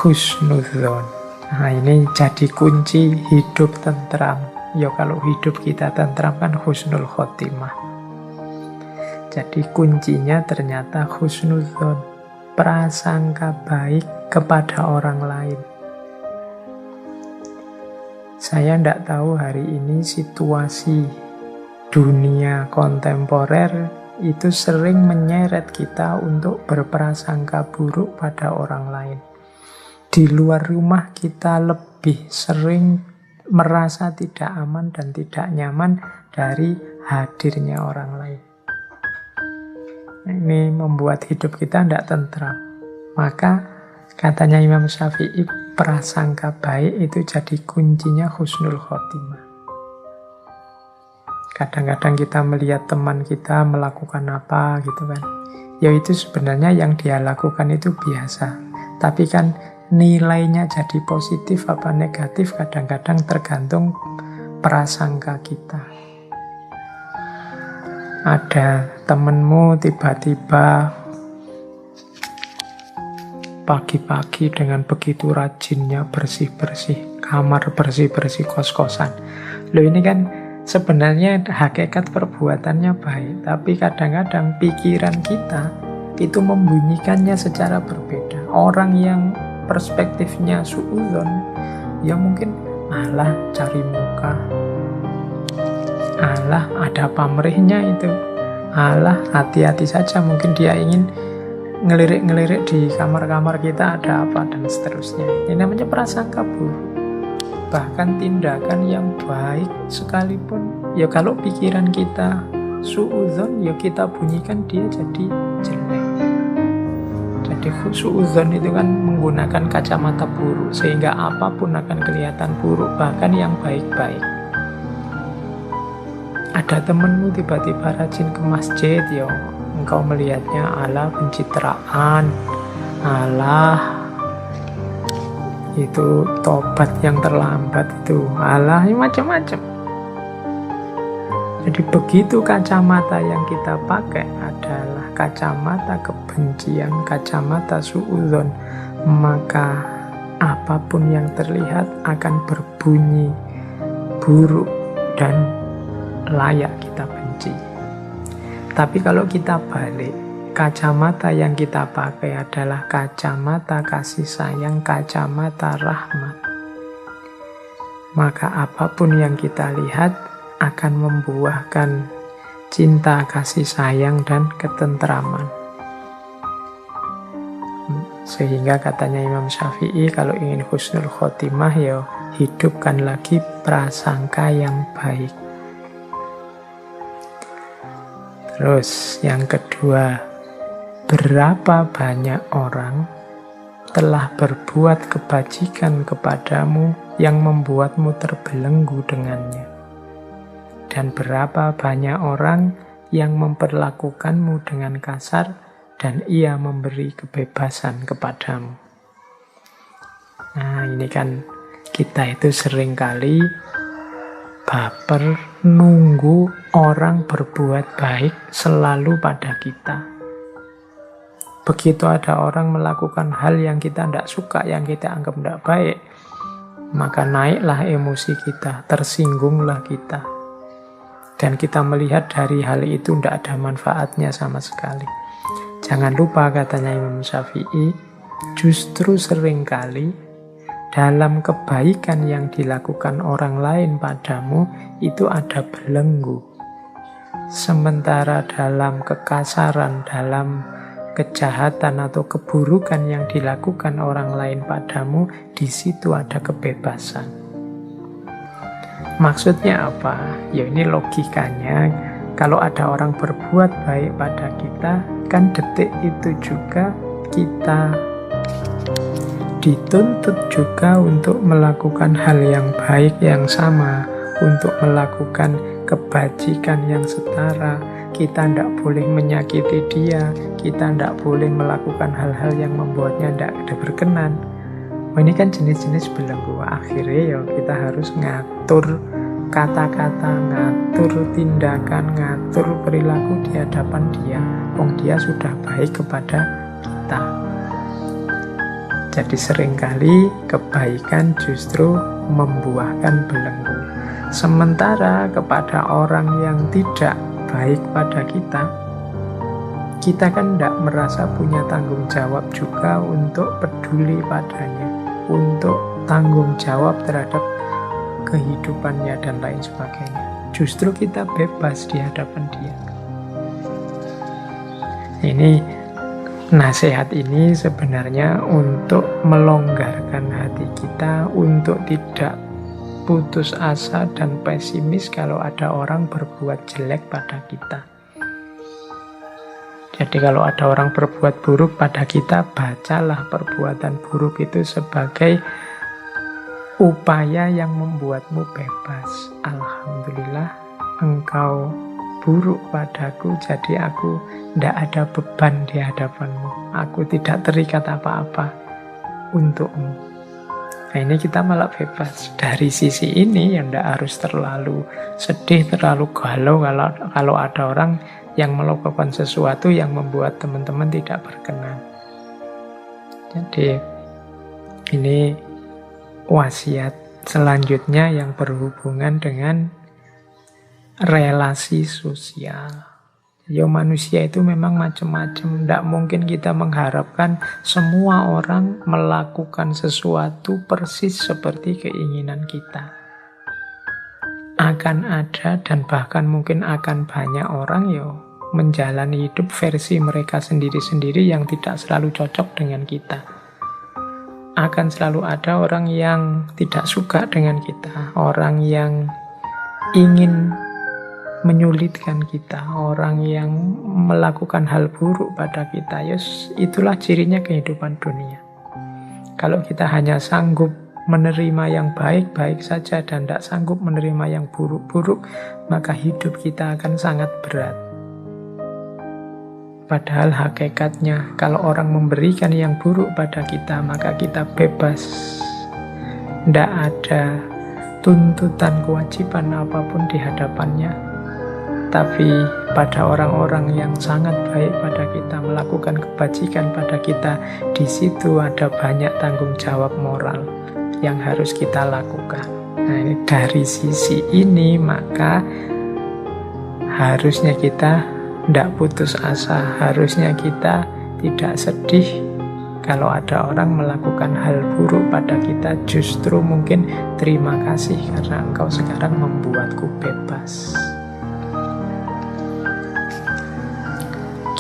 Husnudzon. Nah, ini jadi kunci hidup tentram. Ya kalau hidup kita tentram kan husnul khotimah. Jadi kuncinya ternyata husnudzon, prasangka baik kepada orang lain. Saya tidak tahu hari ini situasi dunia kontemporer itu sering menyeret kita untuk berprasangka buruk pada orang lain. Di luar rumah kita lebih sering merasa tidak aman dan tidak nyaman dari hadirnya orang lain. Ini membuat hidup kita tidak tentram. Maka katanya Imam Syafi'i, prasangka baik itu jadi kuncinya husnul khotimah. Kadang-kadang kita melihat teman kita melakukan apa gitu kan, ya itu sebenarnya yang dia lakukan itu biasa. Tapi kan nilainya jadi positif apa negatif kadang-kadang tergantung prasangka kita. Ada temenmu tiba-tiba pagi-pagi dengan begitu rajinnya bersih-bersih kamar, bersih-bersih kos-kosan. Loh, ini kan sebenarnya hakikat perbuatannya baik, tapi kadang-kadang pikiran kita itu membunyikannya secara berbeda. Orang yang perspektifnya suudzon, ya mungkin alah cari muka, alah ada pamrihnya itu, alah hati-hati saja, mungkin dia ingin ngelirik-ngelirik di kamar-kamar kita ada apa dan seterusnya. Ini namanya prasangka buruk. Bahkan tindakan yang baik sekalipun, ya kalau pikiran kita suudzon, ya kita bunyikan dia jadi jelek. Jadi suudzon itu kan menggunakan kacamata buruk, sehingga apapun akan kelihatan buruk, bahkan yang baik-baik. Ada temenmu tiba-tiba rajin ke masjid, ya engkau melihatnya ala pencitraan, alah itu tobat yang terlambat, itu alah macam-macam. Jadi begitu kacamata yang kita pakai adalah kacamata kebencian, kacamata suudzon, maka apapun yang terlihat akan berbunyi buruk dan layak kita benci. Tapi kalau kita balik, kacamata yang kita pakai adalah kacamata kasih sayang, kacamata rahmat, maka apapun yang kita lihat akan membuahkan cinta, kasih sayang, dan ketentraman. Sehingga katanya Imam Syafi'i, kalau ingin husnul khotimah, ya hidupkan lagi prasangka yang baik. Terus yang kedua, berapa banyak orang telah berbuat kebajikan kepadamu yang membuatmu terbelenggu dengannya? Dan berapa banyak orang yang memperlakukanmu dengan kasar dan ia memberi kebebasan kepadamu? Nah, ini kan kita itu seringkali baper nunggu orang berbuat baik selalu pada kita. Begitu ada orang melakukan hal yang kita tidak suka, yang kita anggap tidak baik, maka naiklah emosi kita, tersinggunglah kita. Dan kita melihat dari hal itu tidak ada manfaatnya sama sekali. Jangan lupa katanya Imam Syafi'i, justru seringkali dalam kebaikan yang dilakukan orang lain padamu itu ada belenggu. Sementara dalam kekasaran, dalam kejahatan atau keburukan yang dilakukan orang lain padamu, di situ ada kebebasan. Maksudnya apa? Ya ini logikanya, kalau ada orang berbuat baik pada kita, kan detik itu juga kita dituntut juga untuk melakukan hal yang baik yang sama, untuk melakukan kebajikan yang setara. Kita tidak boleh menyakiti dia, kita tidak boleh melakukan hal-hal yang membuatnya tidak berkenan. Ini kan jenis-jenis belenggu. Akhirnya ya kita harus ngatur kata-kata, ngatur tindakan, ngatur perilaku di hadapan dia. Dia sudah baik kepada kita. Jadi seringkali kebaikan justru membuahkan belenggu. Sementara kepada orang yang tidak baik pada kita kan tidak merasa punya tanggung jawab juga untuk peduli padanya, untuk tanggung jawab terhadap kehidupannya dan lain sebagainya. Justru kita bebas di hadapan dia. Ini nasihat ini sebenarnya untuk melonggarkan hati kita, untuk tidak putus asa dan pesimis kalau ada orang berbuat jelek pada kita. Jadi kalau ada orang berbuat buruk pada kita, bacalah perbuatan buruk itu sebagai upaya yang membuatmu bebas. Alhamdulillah, engkau buruk padaku, jadi aku tidak ada beban di hadapanmu. Aku tidak terikat apa-apa untukmu. Nah ini kita malah bebas. Dari sisi ini ya tidak harus terlalu sedih, terlalu galau kalau ada orang yang melakukan sesuatu yang membuat teman-teman tidak berkenan. Jadi ini wasiat selanjutnya yang berhubungan dengan relasi sosial. Ya manusia itu memang macam-macam. Tidak mungkin kita mengharapkan semua orang melakukan sesuatu persis seperti keinginan kita. Akan ada dan bahkan mungkin akan banyak orang menjalani hidup versi mereka sendiri-sendiri yang tidak selalu cocok dengan kita. Akan selalu ada orang yang tidak suka dengan kita, orang yang ingin menyulitkan kita, orang yang melakukan hal buruk pada kita. Itulah cirinya kehidupan dunia. Kalau kita hanya sanggup menerima yang baik-baik saja dan tidak sanggup menerima yang buruk-buruk, maka hidup kita akan sangat berat. Padahal hakikatnya kalau orang memberikan yang buruk pada kita, maka kita bebas. Tidak ada tuntutan kewajiban apapun di hadapannya. Tapi pada orang-orang yang sangat baik pada kita, melakukan kebajikan pada kita, di situ ada banyak tanggung jawab moral yang harus kita lakukan. Nah ini dari sisi ini maka harusnya kita tidak putus asa, harusnya kita tidak sedih kalau ada orang melakukan hal buruk pada kita. Justru mungkin terima kasih karena engkau sekarang membuatku bebas.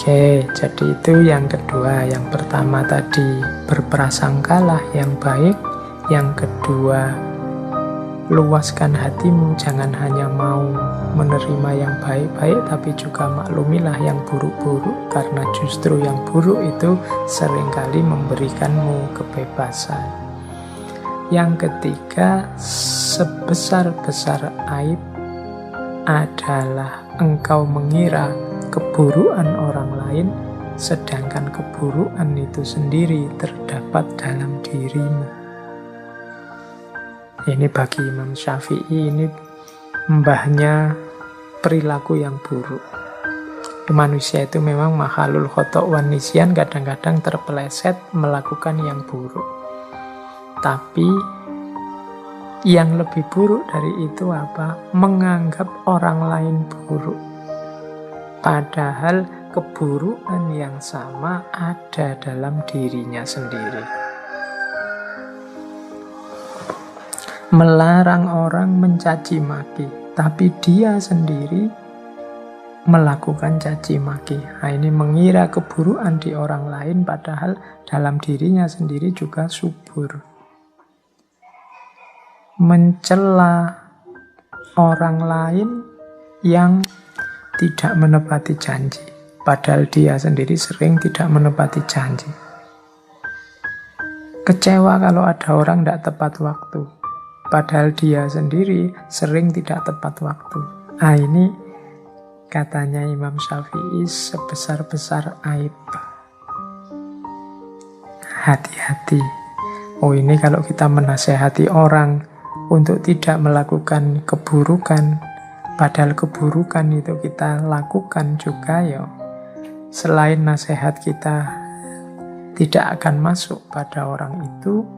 Oke, jadi itu yang kedua. Yang pertama tadi berprasangkalah yang baik. Yang kedua, luaskan hatimu, jangan hanya mau menerima yang baik-baik, tapi juga maklumilah yang buruk-buruk, karena justru yang buruk itu seringkali memberikanmu kebebasan. Yang ketiga, sebesar-besar aib adalah engkau mengira keburukan orang lain, sedangkan keburukan itu sendiri terdapat dalam dirimu. Ini bagi Imam Syafi'i, ini mbahnya perilaku yang buruk. Manusia itu memang makhluk khotok wan nisyan, kadang-kadang terpeleset melakukan yang buruk. Tapi yang lebih buruk dari itu apa? Menganggap orang lain buruk. Padahal keburukan yang sama ada dalam dirinya sendiri. Melarang orang mencaci maki, tapi dia sendiri melakukan caci maki. Nah, ini mengira keburukan di orang lain, padahal dalam dirinya sendiri juga subur. Mencela orang lain yang tidak menepati janji, padahal dia sendiri sering tidak menepati janji. Kecewa kalau ada orang tidak tepat waktu, padahal dia sendiri sering tidak tepat waktu. Nah, ini katanya Imam Syafi'i sebesar-besar aib. Hati-hati. Oh, ini kalau kita menasehati orang untuk tidak melakukan keburukan, padahal keburukan itu kita lakukan juga, ya. Selain nasihat kita tidak akan masuk pada orang itu,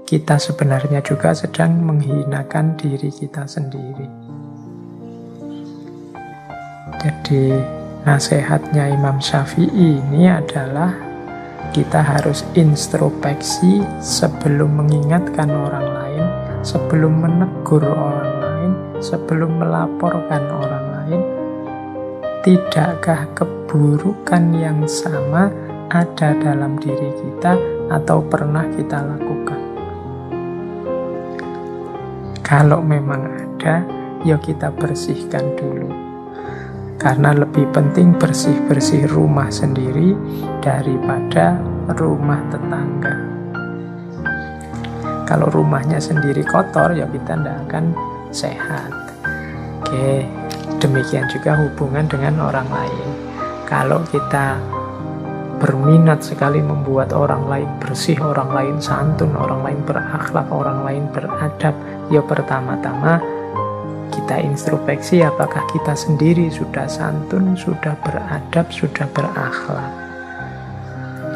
kita sebenarnya juga sedang menghinakan diri kita sendiri. Jadi nasihatnya Imam Syafi'i ini adalah kita harus introspeksi sebelum mengingatkan orang lain, sebelum menegur orang lain, sebelum melaporkan orang lain. Tidakkah keburukan yang sama ada dalam diri kita atau pernah kita lakukan? Kalau memang ada, ya kita bersihkan dulu. Karena lebih penting bersih-bersih rumah sendiri daripada rumah tetangga. Kalau rumahnya sendiri kotor, ya kita tidak akan sehat. Oke, demikian juga hubungan dengan orang lain. Kalau kita berminat sekali membuat orang lain bersih, orang lain santun, orang lain berakhlak, orang lain beradab, ya pertama-tama kita introspeksi apakah kita sendiri sudah santun, sudah beradab, sudah berakhlak.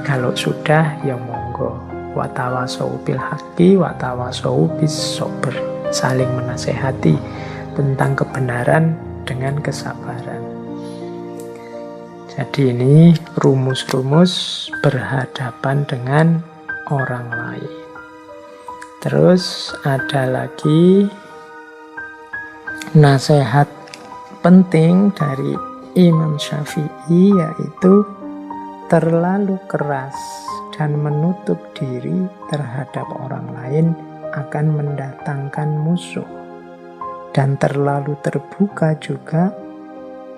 Kalau sudah, ya monggo. Wa tawasau bil haqqi wa tawasau bis sabr. Saling menasehati tentang kebenaran dengan kesabaran. Jadi ini rumus-rumus berhadapan dengan orang lain. Terus ada lagi nasihat penting dari Imam Syafi'i, yaitu terlalu keras dan menutup diri terhadap orang lain akan mendatangkan musuh, dan terlalu terbuka juga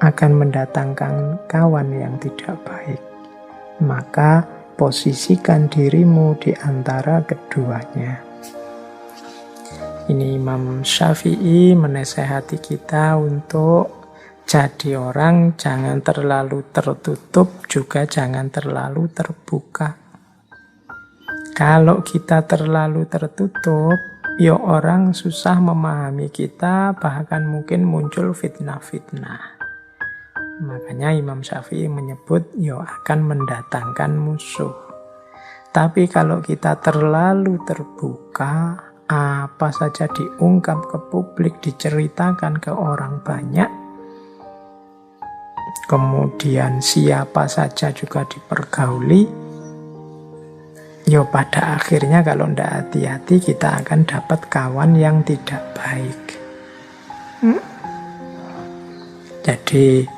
akan mendatangkan kawan yang tidak baik. Maka posisikan dirimu di antara keduanya. Ini Imam Syafi'i menasehati kita untuk jadi orang jangan terlalu tertutup, juga jangan terlalu terbuka. Kalau kita terlalu tertutup, ya orang susah memahami kita, bahkan mungkin muncul fitnah-fitnah. Makanya Imam Syafi'i menyebut ya akan mendatangkan musuh. Tapi kalau kita terlalu terbuka, apa saja diungkap ke publik, diceritakan ke orang banyak, kemudian siapa saja juga dipergauli, ya pada akhirnya kalau tidak hati-hati kita akan dapat kawan yang tidak baik. Jadi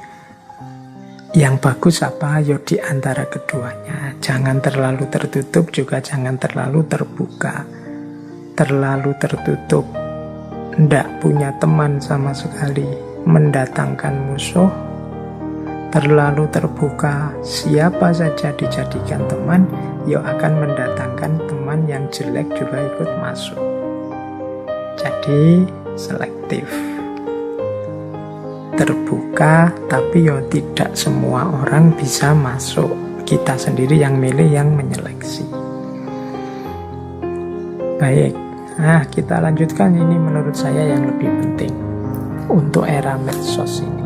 yang bagus apa? Ya di antara keduanya. Jangan terlalu tertutup, juga jangan terlalu terbuka. Terlalu tertutup ndak punya teman sama sekali mendatangkan musuh, terlalu terbuka, siapa saja dijadikan teman, ya akan mendatangkan teman yang jelek juga ikut masuk. Jadi selektif, terbuka, tapi ya tidak semua orang bisa masuk. Kita sendiri yang milih, yang menyeleksi. Baik, kita lanjutkan. Ini menurut saya yang lebih penting untuk era medsos ini,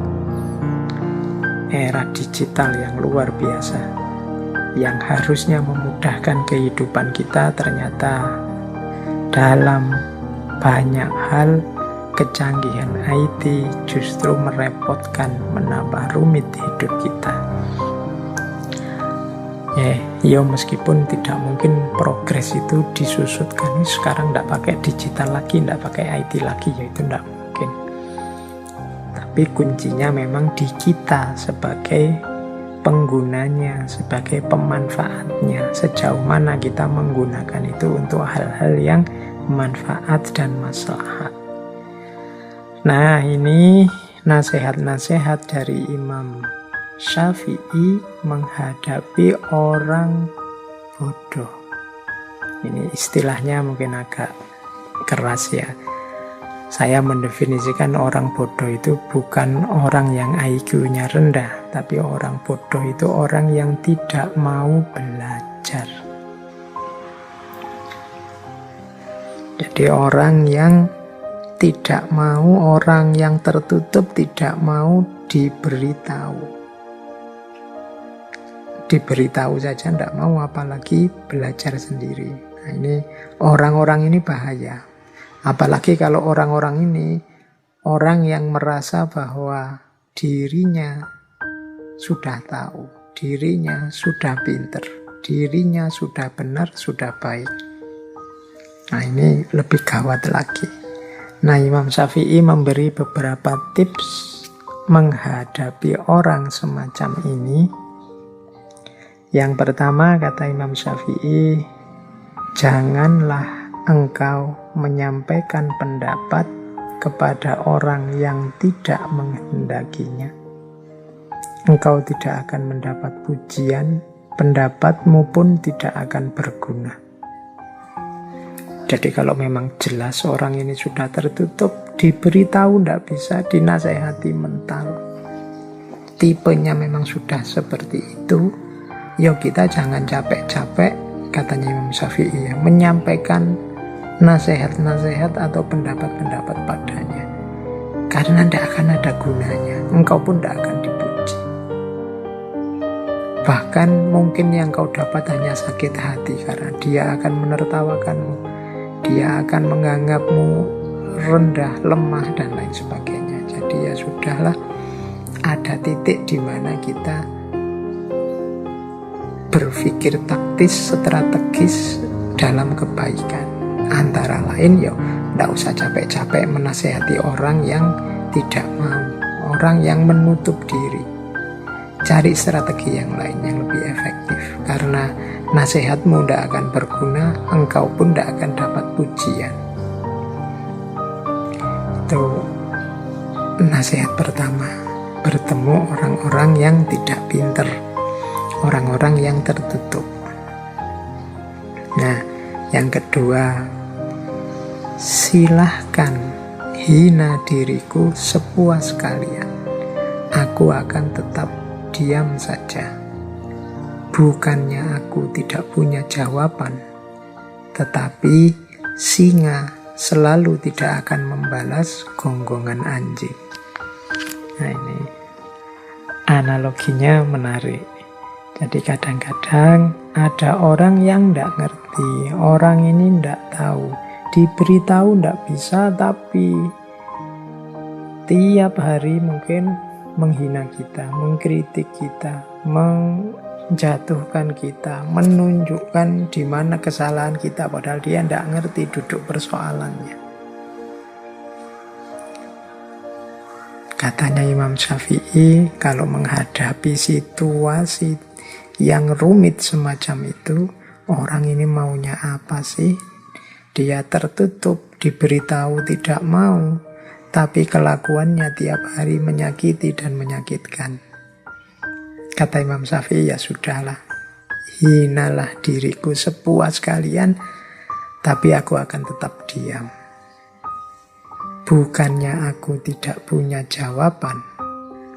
era digital yang luar biasa, yang harusnya memudahkan kehidupan kita, ternyata dalam banyak hal kecanggihan IT justru merepotkan, menambah rumit hidup kita. Ya meskipun tidak mungkin progres itu disusutkan. Sekarang tidak pakai digital lagi, tidak pakai IT lagi, ya itu tidak mungkin. Tapi kuncinya memang di kita sebagai penggunanya, sebagai pemanfaatnya. Sejauh mana kita menggunakan itu untuk hal-hal yang manfaat dan maslahat. Nah, ini nasihat-nasihat dari Imam Syafi'i menghadapi orang bodoh. Ini istilahnya mungkin agak keras ya. Saya mendefinisikan orang bodoh itu bukan orang yang IQ-nya rendah, tapi orang bodoh itu orang yang tidak mau belajar. Jadi orang yang tidak mau, orang yang tertutup, tidak mau diberitahu. Diberitahu saja tidak mau, apalagi belajar sendiri. Nah, ini orang-orang ini bahaya. Apalagi kalau orang-orang ini orang yang merasa bahwa dirinya sudah tahu, dirinya sudah pinter, dirinya sudah benar, sudah baik. Nah, ini lebih gawat lagi. Nah, Imam Syafi'i memberi beberapa tips menghadapi orang semacam ini. Yang pertama, kata Imam Syafi'i, janganlah engkau menyampaikan pendapat kepada orang yang tidak menghendakinya. Engkau tidak akan mendapat pujian, pendapatmu pun tidak akan berguna. Jadi kalau memang jelas orang ini sudah tertutup, diberitahu tidak bisa, dinasehati mental, tipenya memang sudah seperti itu, ya kita jangan capek-capek, katanya Imam Syafi'i, ya, menyampaikan nasihat-nasihat atau pendapat-pendapat padanya. Karena tidak akan ada gunanya, engkau pun tidak akan dipuji. Bahkan mungkin yang kau dapat hanya sakit hati, karena dia akan menertawakanmu, dia akan menganggapmu rendah, lemah, dan lain sebagainya. Jadi ya sudahlah, ada titik di mana kita berpikir taktis, strategis dalam kebaikan. Antara lain ya tidak usah capek-capek menasehati orang yang tidak mau, orang yang menutup diri. Cari strategi yang lain yang lebih efektif, karena nasihatmu tidak akan berguna, engkau pun tidak akan dapat pujian. Itu nasihat pertama, bertemu orang-orang yang tidak pinter, orang-orang yang tertutup. Nah, yang kedua, silahkan hina diriku sepuas kalian. Aku akan tetap diam saja. Bukannya aku tidak punya jawaban, tetapi singa selalu tidak akan membalas gonggongan anjing. Nah, ini analoginya menarik. Jadi kadang-kadang ada orang yang tidak ngerti, orang ini tidak tahu, diberitahu tidak bisa, tapi tiap hari mungkin menghina kita, mengkritik kita, menjatuhkan kita, menunjukkan di mana kesalahan kita, padahal dia tidak ngerti duduk persoalannya. Katanya Imam Syafi'i, kalau menghadapi situasi yang rumit semacam itu, orang ini maunya apa sih? Dia tertutup, diberitahu tidak mau, tapi kelakuannya tiap hari menyakiti dan menyakitkan. Kata Imam Syafi'i, ya sudahlah, hinalah diriku sepuas kalian, tapi aku akan tetap diam. Bukannya aku tidak punya jawaban,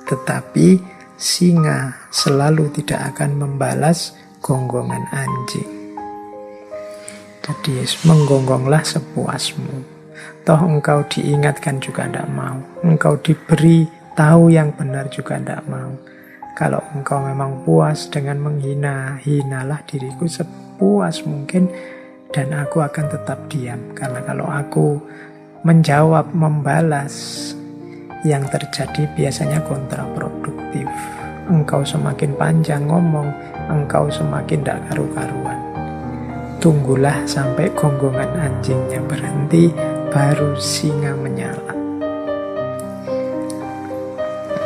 tetapi singa selalu tidak akan membalas gonggongan anjing. Jadi menggonggonglah sepuasmu. Toh engkau diingatkan juga tidak mau. Engkau diberi tahu yang benar juga tidak mau. Kalau engkau memang puas dengan menghina, hinalah diriku sepuas mungkin, dan aku akan tetap diam. Karena kalau aku menjawab, membalas, yang terjadi biasanya kontraproduktif. Engkau semakin panjang ngomong, engkau semakin tidak karu-karuan. Tunggulah sampai gonggongan anjingnya berhenti, baru singa menyala.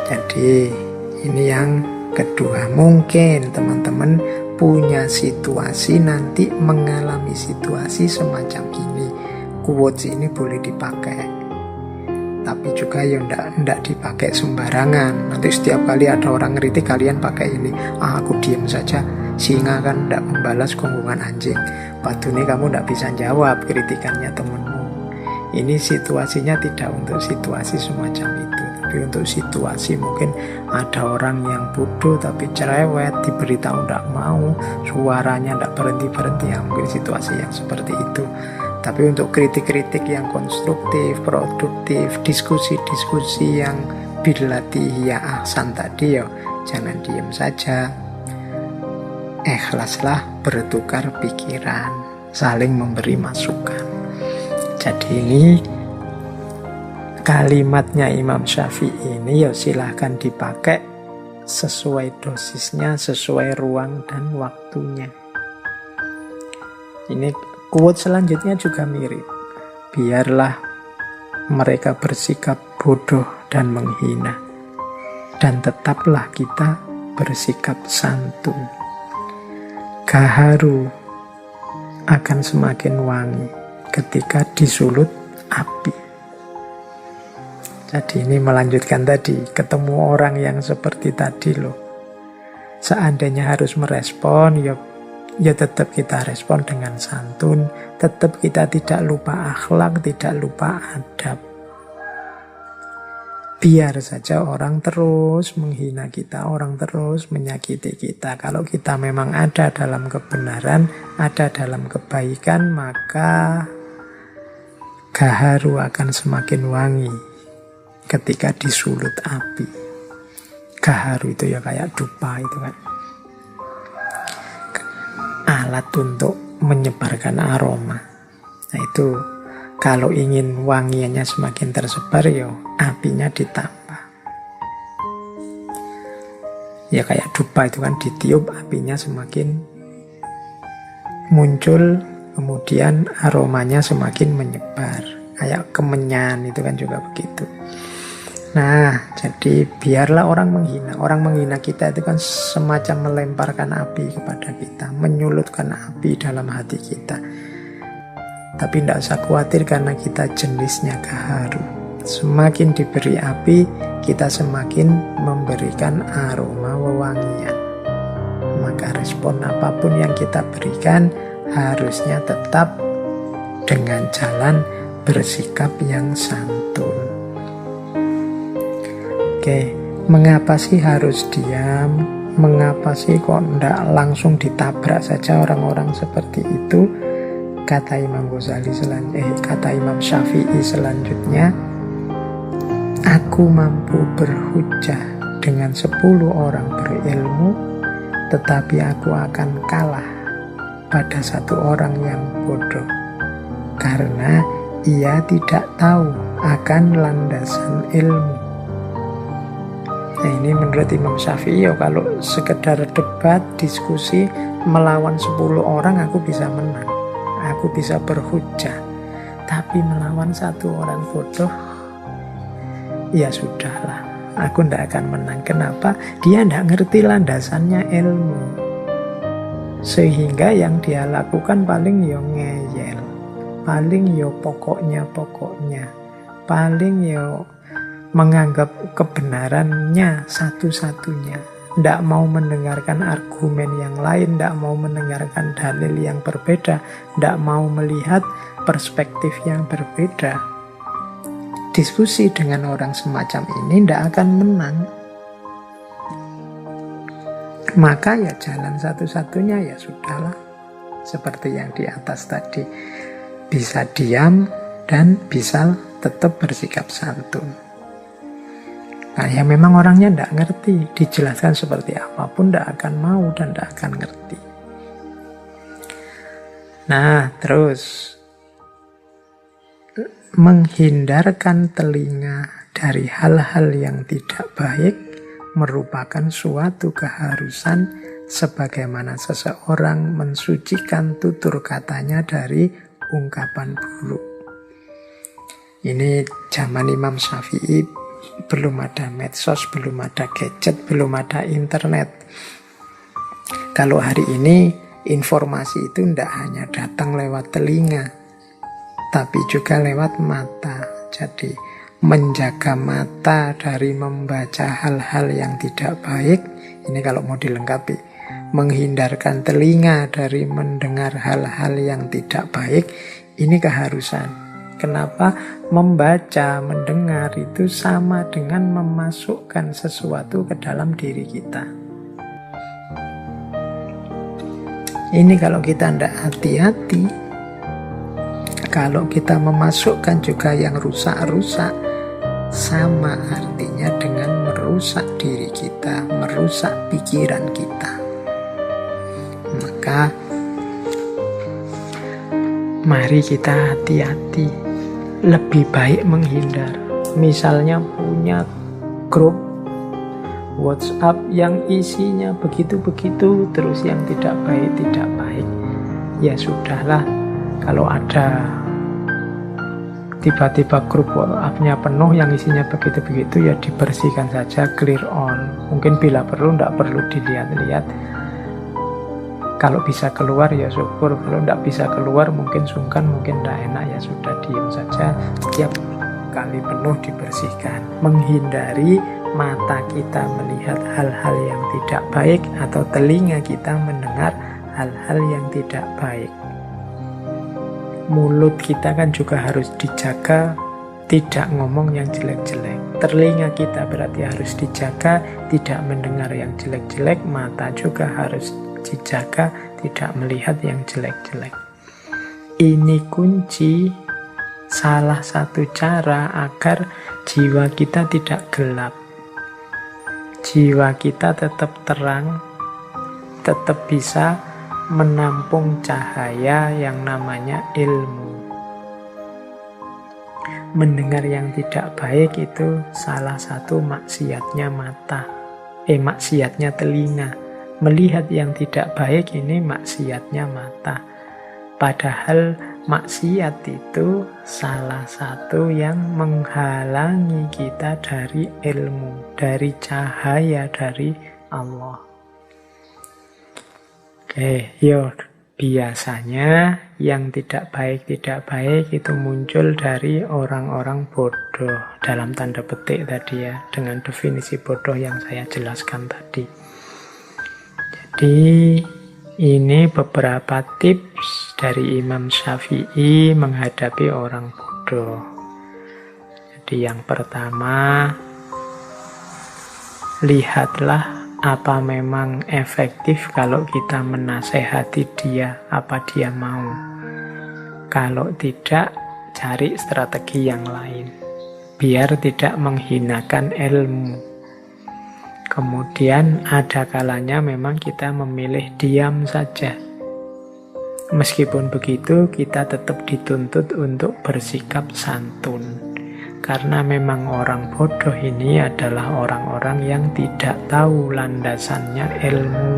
Jadi ini yang kedua. Mungkin teman-teman punya situasi nanti mengalami situasi semacam ini. Quotes ini boleh dipakai, tapi juga ya ndak dipakai sembarangan. Nanti setiap kali ada orang ngeritik kalian pakai ini. Aku diam saja, singa kan ndak membalas gonggongan anjing. Patune kamu ndak bisa jawab kritikannya temenmu. Ini situasinya tidak untuk situasi semacam itu, tapi untuk situasi mungkin ada orang yang bodoh tapi cerewet, diberitahu ndak mau, suaranya ndak berhenti-berhenti, ya mungkin situasi yang seperti itu. Tapi untuk kritik-kritik yang konstruktif, produktif, diskusi-diskusi yang billati ya ahsan tadi, ya jangan diam saja. Ikhlaslah bertukar pikiran, saling memberi masukan. Jadi ini kalimatnya Imam Syafi'i ini ya silahkan dipakai sesuai dosisnya, sesuai ruang dan waktunya. Ini quote selanjutnya juga mirip. Biarlah mereka bersikap bodoh dan menghina, dan tetaplah kita bersikap santun. Gaharu akan semakin wangi ketika disulut api. Jadi ini melanjutkan tadi, ketemu orang yang seperti tadi loh. Seandainya harus merespon, ya tetap kita respon dengan santun, tetap kita tidak lupa akhlak, tidak lupa adab. Biar saja orang terus menghina kita, orang terus menyakiti kita. Kalau kita memang ada dalam kebenaran, ada dalam kebaikan, maka gaharu akan semakin wangi ketika disulut api. Gaharu itu ya kayak dupa itu kan, alat untuk menyebarkan aroma. Nah itu kalau ingin wangiannya semakin tersebar, ya apinya ditambah. Ya kayak dupa itu kan, ditiup apinya semakin muncul, kemudian aromanya semakin menyebar. Kayak kemenyan itu kan juga begitu. Nah, jadi biarlah orang menghina. Orang menghina kita itu kan semacam melemparkan api kepada kita, menyulutkan api dalam hati kita. Tapi tidak usah khawatir karena kita jenisnya gaharu. Semakin diberi api, kita semakin memberikan aroma wewangian. Maka respon apapun yang kita berikan harusnya tetap dengan jalan bersikap yang santun. Oke, mengapa sih harus diam? Mengapa sih kok tidak langsung ditabrak saja orang-orang seperti itu? Kata Imam Syafi'i selanjutnya, aku mampu berhujjah dengan 10 orang berilmu, tetapi aku akan kalah pada 1 orang yang bodoh, karena ia tidak tahu akan landasan ilmu. Nah ini menurut Imam Syafi'i, ya kalau sekedar debat, diskusi, melawan 10 orang aku bisa menang, aku bisa berhujjah. Tapi melawan 1 orang bodoh, ya sudahlah, aku tidak akan menang. Kenapa? Dia tidak ngerti landasannya ilmu, sehingga yang dia lakukan paling ya ngeyel, paling yo pokoknya, paling yo menganggap kebenarannya satu-satunya, tidak mau mendengarkan argumen yang lain, tidak mau mendengarkan dalil yang berbeda, tidak mau melihat perspektif yang berbeda. Diskusi dengan orang semacam ini tidak akan menang. Maka ya jalan satu-satunya ya sudahlah, seperti yang di atas tadi, bisa diam dan bisa tetap bersikap santun. Nah, ya memang orangnya tidak ngerti, dijelaskan seperti apapun tidak akan mau dan tidak akan ngerti. Nah, terus menghindarkan telinga dari hal-hal yang tidak baik merupakan suatu keharusan sebagaimana seseorang mensucikan tutur katanya dari ungkapan buruk. Ini zaman Imam Syafi'i, belum ada medsos, belum ada gadget, belum ada internet. Kalau hari ini informasi itu tidak hanya datang lewat telinga, tapi juga lewat mata. Jadi menjaga mata dari membaca hal-hal yang tidak baik, ini kalau mau dilengkapi, menghindarkan telinga dari mendengar hal-hal yang tidak baik, ini keharusan. Kenapa? Membaca, mendengar itu sama dengan memasukkan sesuatu ke dalam diri kita. Ini kalau kita tidak hati-hati, kalau kita memasukkan juga yang rusak-rusak, sama artinya dengan merusak diri kita, merusak pikiran kita. Maka mari kita hati-hati. Lebih baik menghindar. Misalnya punya grup WhatsApp yang isinya begitu-begitu, terus yang tidak baik, ya sudahlah. Kalau ada tiba-tiba grup WhatsApp-nya penuh yang isinya begitu-begitu, ya dibersihkan saja, clear all. Mungkin bila perlu, tidak perlu dilihat-lihat. Kalau bisa keluar ya syukur, kalau tidak bisa keluar mungkin sungkan, mungkin tidak enak, ya sudah diam saja. Setiap kali penuh dibersihkan. Menghindari mata kita melihat hal-hal yang tidak baik atau telinga kita mendengar hal-hal yang tidak baik. Mulut kita kan juga harus dijaga, tidak ngomong yang jelek-jelek. Telinga kita berarti harus dijaga, tidak mendengar yang jelek-jelek. Mata juga harus dijaga, tidak melihat yang jelek-jelek. Ini kunci, salah satu cara agar jiwa kita tidak gelap. Jiwa kita tetap terang, tetap bisa menampung cahaya yang namanya ilmu. Mendengar yang tidak baik itu salah satu maksiatnya mata, maksiatnya telinga. Melihat yang tidak baik ini maksiatnya mata. Padahal maksiat itu salah satu yang menghalangi kita dari ilmu, dari cahaya dari Allah. Oke, biasanya yang tidak baik itu muncul dari orang-orang bodoh, dalam tanda petik tadi ya, dengan definisi bodoh yang saya jelaskan tadi. Jadi ini beberapa tips dari Imam Syafi'i menghadapi orang bodoh. Jadi yang pertama, lihatlah apa memang efektif kalau kita menasehati dia, apa dia mau. Kalau tidak, cari strategi yang lain, biar tidak menghinakan ilmu. Kemudian ada kalanya memang kita memilih diam saja. Meskipun begitu, kita tetap dituntut untuk bersikap santun. Karena memang orang bodoh ini adalah orang-orang yang tidak tahu landasannya ilmu.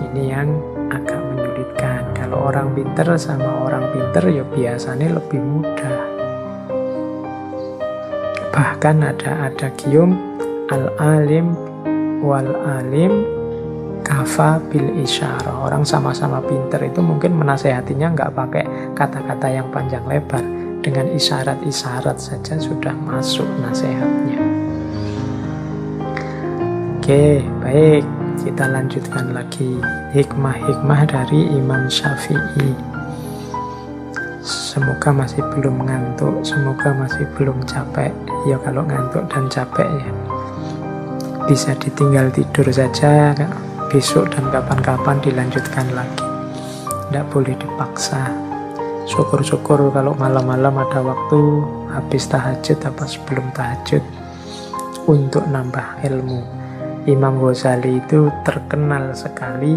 Ini yang agak menyulitkan. Kalau orang pinter sama orang pinter ya biasanya lebih mudah. Bahkan ada gium al-alim wal-alim Kafa bil isyarah. Orang sama-sama pinter itu mungkin menasehatinya nggak pakai kata-kata yang panjang lebar. Dengan isyarat-isyarat saja sudah masuk nasihatnya. Oke, baik. Kita lanjutkan lagi. Hikmah-hikmah dari Imam Syafi'i. Semoga masih belum ngantuk, semoga masih belum capek. Ya kalau ngantuk dan capek ya bisa ditinggal tidur saja. Besok dan kapan-kapan dilanjutkan lagi. Tidak boleh dipaksa. Syukur-syukur kalau malam-malam ada waktu habis tahajud apa sebelum tahajud untuk nambah ilmu. Imam Ghazali itu terkenal sekali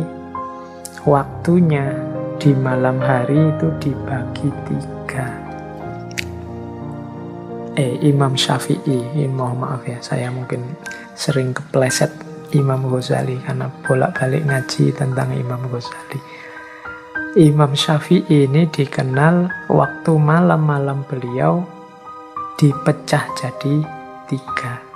waktunya di malam hari itu dibagi 3. Imam Syafi'i, mohon maaf ya, saya mungkin sering kepleset Imam Ghazali karena bolak-balik ngaji tentang Imam Ghazali. Imam Syafi'i ini dikenal waktu malam-malam beliau dipecah jadi 3.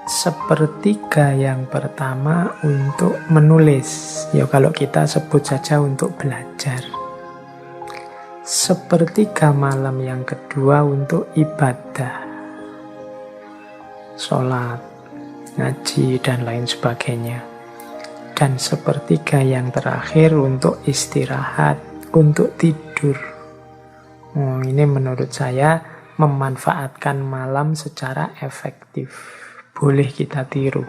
Sepertiga yang pertama untuk menulis, ya kalau kita sebut saja untuk belajar. Sepertiga malam yang kedua untuk ibadah, sholat, ngaji, dan lain sebagainya. Dan sepertiga yang terakhir untuk istirahat, untuk tidur. Ini menurut saya memanfaatkan malam secara efektif. Boleh kita tiru.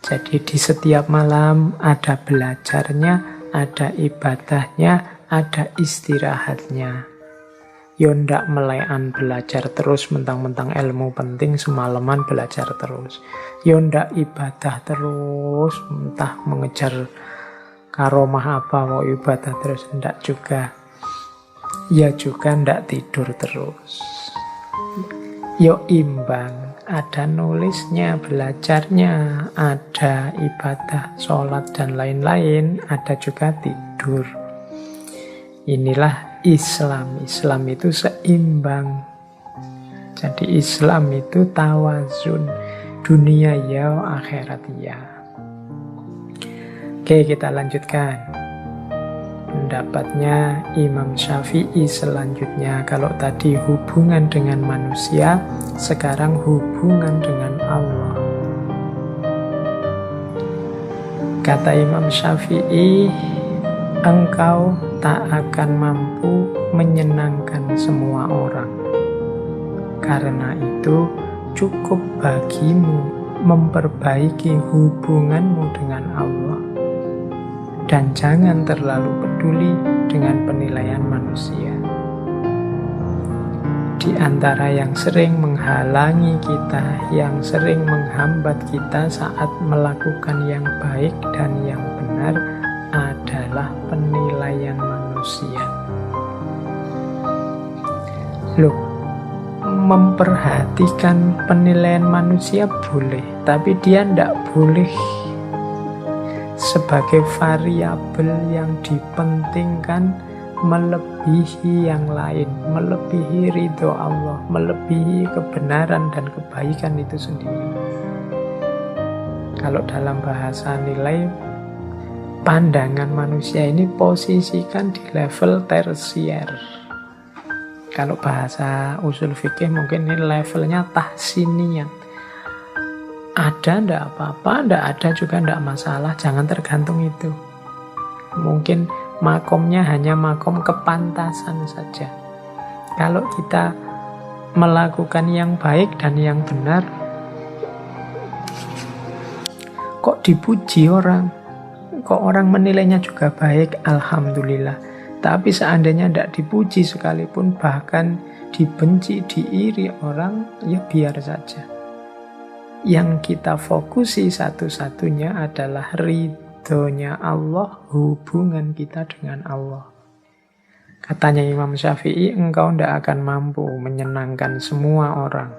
Jadi di setiap malam ada belajarnya, ada ibadahnya, ada istirahatnya. Yo ndak melekan belajar terus mentang-mentang ilmu penting semalaman belajar terus. Yo ndak ibadah terus entah mengejar karomah apa mau ibadah terus, ndak juga. Ya juga ndak tidur terus. Yo imbang, ada nulisnya, belajarnya, ada ibadah, sholat dan lain-lain, ada juga tidur. Inilah Islam. Islam itu seimbang. Jadi Islam itu tawazun, dunia ya, akhirat ya. Oke, kita lanjutkan. Pendapatnya Imam Syafi'i selanjutnya. Kalau tadi hubungan dengan manusia, sekarang hubungan dengan Allah. Kata Imam Syafi'i, engkau tak akan mampu menyenangkan semua orang. Karena itu cukup bagimu memperbaiki hubunganmu dengan Allah. Dan jangan terlalu peduli dengan penilaian manusia. Di antara yang sering menghalangi kita, yang sering menghambat kita saat melakukan yang baik dan yang benar adalah penilaian manusia. Loh, memperhatikan penilaian manusia boleh, tapi dia tidak boleh sebagai variabel yang dipentingkan melebihi yang lain, melebihi ridho Allah, melebihi kebenaran dan kebaikan itu sendiri. Kalau dalam bahasa nilai, pandangan manusia ini posisikan di level tersier. Kalau bahasa usul fikih mungkin ini levelnya tahsiniyat. Ada ndak apa-apa, ndak ada juga ndak masalah, jangan tergantung itu. Mungkin makomnya hanya makom kepantasan saja. Kalau kita melakukan yang baik dan yang benar, kok dipuji orang, kok orang menilainya juga baik, alhamdulillah. Tapi seandainya tidak dipuji sekalipun, bahkan dibenci, diiri orang, ya biar saja. Yang kita fokusi satu-satunya adalah ridhonya Allah, hubungan kita dengan Allah. Katanya Imam Syafi'i, engkau tidak akan mampu menyenangkan semua orang.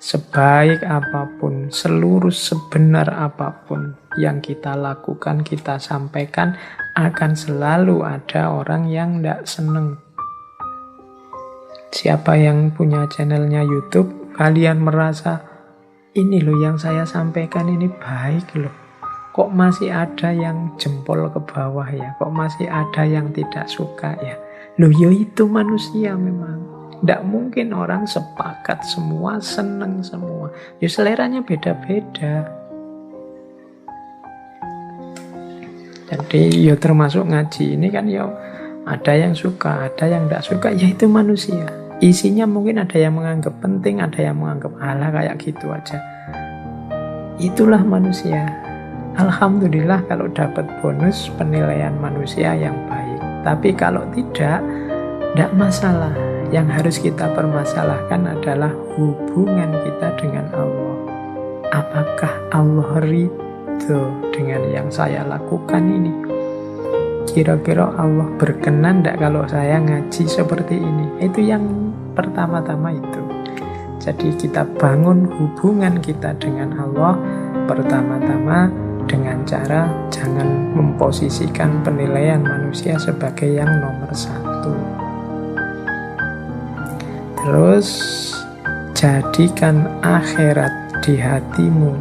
Sebaik apapun, seluruh sebenar apapun yang kita lakukan, kita sampaikan, akan selalu ada orang yang tidak seneng. Siapa yang punya channelnya YouTube, kalian merasa, ini loh yang saya sampaikan ini baik loh. kok masih ada yang jempol ke bawah ya, kok masih ada yang tidak suka ya. Loh ya itu manusia memang. Tidak mungkin orang sepakat semua, seneng semua. Ya seleranya beda-beda. Jadi ya termasuk ngaji ini kan ya ada yang suka, ada yang tidak suka, ya itu manusia. Isinya mungkin ada yang menganggap penting, ada yang menganggap alah kayak gitu aja. Itulah manusia. Alhamdulillah kalau dapat bonus penilaian manusia yang baik. Tapi kalau tidak masalah. Yang harus kita permasalahkan adalah hubungan kita dengan Allah. Apakah Allah ridho dengan yang saya lakukan ini? Kira-kira Allah berkenan tidak kalau saya ngaji seperti ini? Itu yang pertama-tama itu. Jadi kita bangun hubungan kita dengan Allah pertama-tama dengan cara jangan memposisikan penilaian manusia sebagai yang nomor satu. Terus jadikan akhirat di hatimu,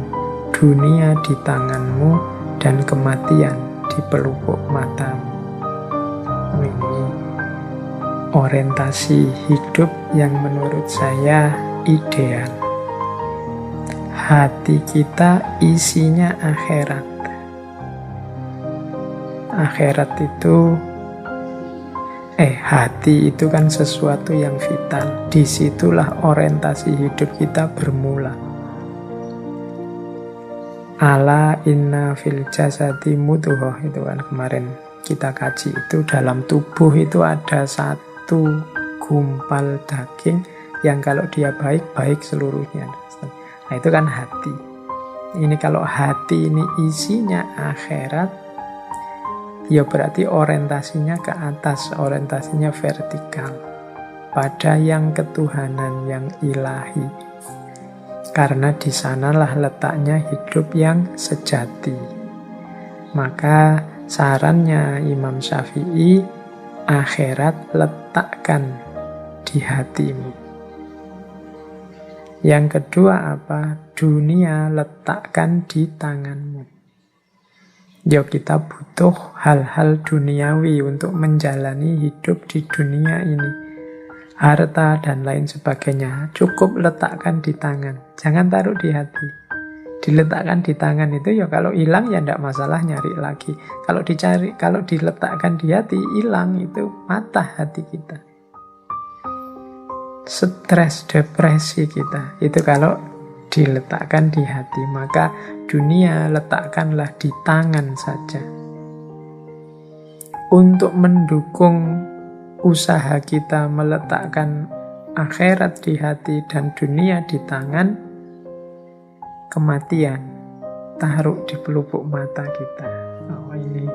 dunia di tanganmu, dan kematian di pelupuk matamu. Ini orientasi hidup yang menurut saya ideal. Hati kita isinya akhirat. Akhirat itu hati itu kan sesuatu yang vital. Disitulah orientasi hidup kita bermula. Ala inna fil jasadi mudghah, itu kan kemarin kita kaji, itu dalam tubuh itu ada satu gumpal daging yang kalau dia baik, baik seluruhnya. Nah itu kan hati. Ini kalau hati ini isinya akhirat, ya berarti orientasinya ke atas, orientasinya vertikal, pada yang ketuhanan, yang ilahi. Karena di sanalah letaknya hidup yang sejati. Maka sarannya Imam Syafi'i, akhirat letakkan di hatimu. Yang kedua apa? Dunia letakkan di tanganmu. Ya kita butuh hal-hal duniawi untuk menjalani hidup di dunia ini. Harta dan lain sebagainya cukup letakkan di tangan. Jangan taruh di hati. Diletakkan di tangan itu ya kalau hilang ya tidak masalah, nyari lagi. Kalau dicari, kalau diletakkan di hati hilang, itu mata hati kita. Stres, depresi kita itu kalau diletakkan di hati. Maka dunia letakkanlah di tangan saja. Untuk mendukung usaha kita meletakkan akhirat di hati dan dunia di tangan, kematian taruh di pelupuk mata kita. Ini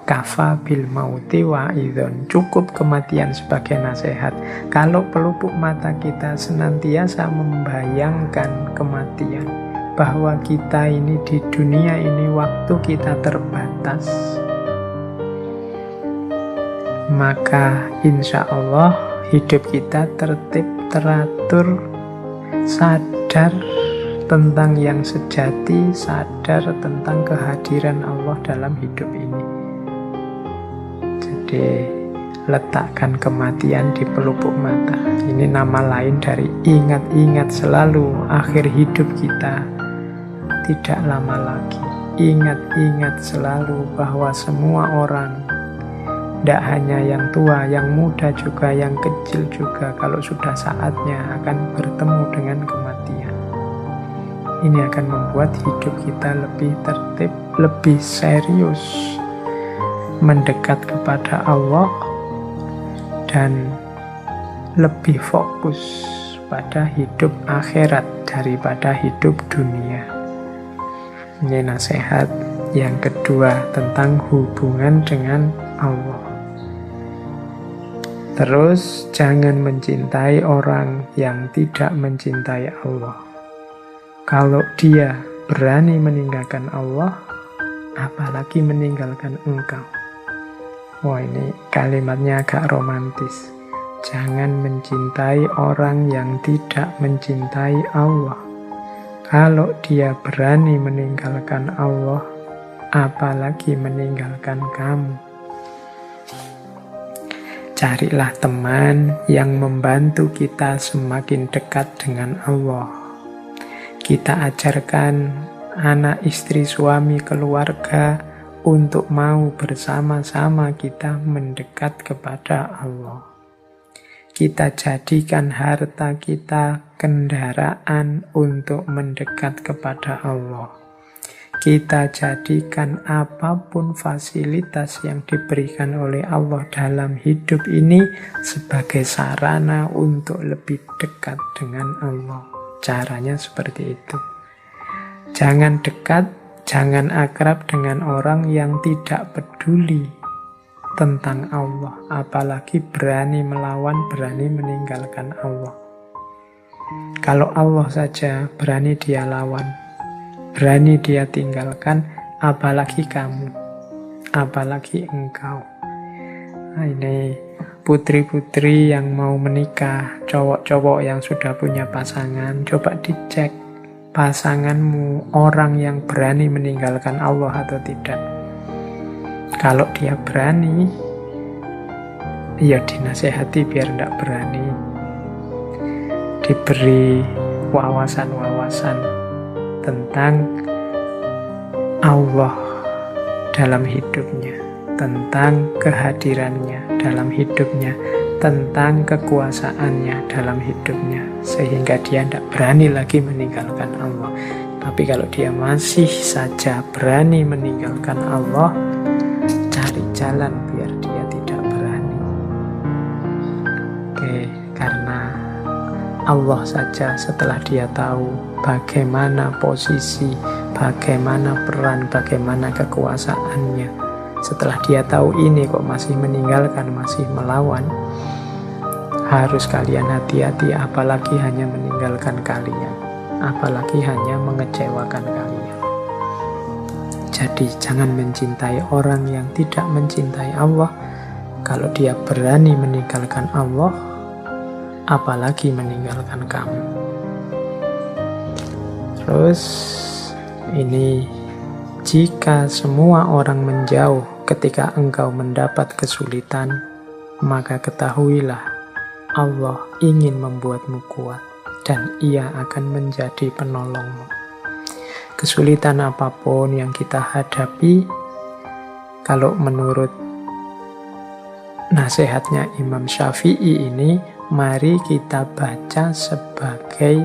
kafa bil mauti wa idhon, cukup kematian sebagai nasihat. Kalau pelupuk mata kita senantiasa membayangkan kematian, bahwa kita ini di dunia ini waktu kita terbatas, maka insya Allah hidup kita tertib, teratur, sadar tentang yang sejati, sadar tentang kehadiran Allah dalam hidup ini. Jadi letakkan kematian di pelupuk mata. Ini nama lain dari ingat-ingat selalu akhir hidup kita tidak lama lagi. Ingat-ingat selalu bahwa semua orang, tidak hanya yang tua, yang muda juga, yang kecil juga, kalau sudah saatnya akan bertemu dengan kematian. Ini akan membuat hidup kita lebih tertib, lebih serius, mendekat kepada Allah, dan lebih fokus pada hidup akhirat daripada hidup dunia. Ini nasihat yang kedua tentang hubungan dengan Allah. Terus jangan mencintai orang yang tidak mencintai Allah. Kalau dia berani meninggalkan Allah, apalagi meninggalkan engkau. Wah, ini kalimatnya agak romantis. Jangan mencintai orang yang tidak mencintai Allah. Kalau dia berani meninggalkan Allah, apalagi meninggalkan kamu. Carilah teman yang membantu kita semakin dekat dengan Allah. Kita ajarkan anak, istri, suami, keluarga untuk mau bersama-sama kita mendekat kepada Allah. Kita jadikan harta kita kendaraan untuk mendekat kepada Allah. Kita jadikan apapun fasilitas yang diberikan oleh Allah dalam hidup ini sebagai sarana untuk lebih dekat dengan Allah. Caranya seperti itu. Jangan dekat, jangan akrab dengan orang yang tidak peduli tentang Allah, apalagi berani melawan, berani meninggalkan Allah. Kalau Allah saja berani dia lawan, berani dia tinggalkan, apalagi kamu, apalagi engkau. Nah, ini putri-putri yang mau menikah, cowok-cowok yang sudah punya pasangan, coba dicek pasanganmu orang yang berani meninggalkan Allah atau tidak. Kalau dia berani, ya dinasehati biar tidak berani. Diberi wawasan-wawasan tentang Allah dalam hidupnya, tentang kehadirannya dalam hidupnya, tentang kekuasaannya dalam hidupnya, sehingga dia tidak berani lagi meninggalkan Allah. Tapi kalau dia masih saja berani meninggalkan Allah, cari jalan biar dia tidak berani. Karena Allah saja setelah dia tahu bagaimana posisi, bagaimana peran, bagaimana kekuasaannya, setelah dia tahu ini kok masih meninggalkan, masih melawan, harus kalian hati-hati, apalagi hanya meninggalkan kalian, apalagi hanya mengecewakan kalian. Jadi jangan mencintai orang yang tidak mencintai Allah. Kalau dia berani meninggalkan Allah, apalagi meninggalkan kamu. Terus ini, jika semua orang menjauh ketika engkau mendapat kesulitan, maka ketahuilah Allah ingin membuatmu kuat dan Ia akan menjadi penolongmu. Kesulitan apapun yang kita hadapi, kalau menurut nasihatnya Imam Syafi'i ini, mari kita baca sebagai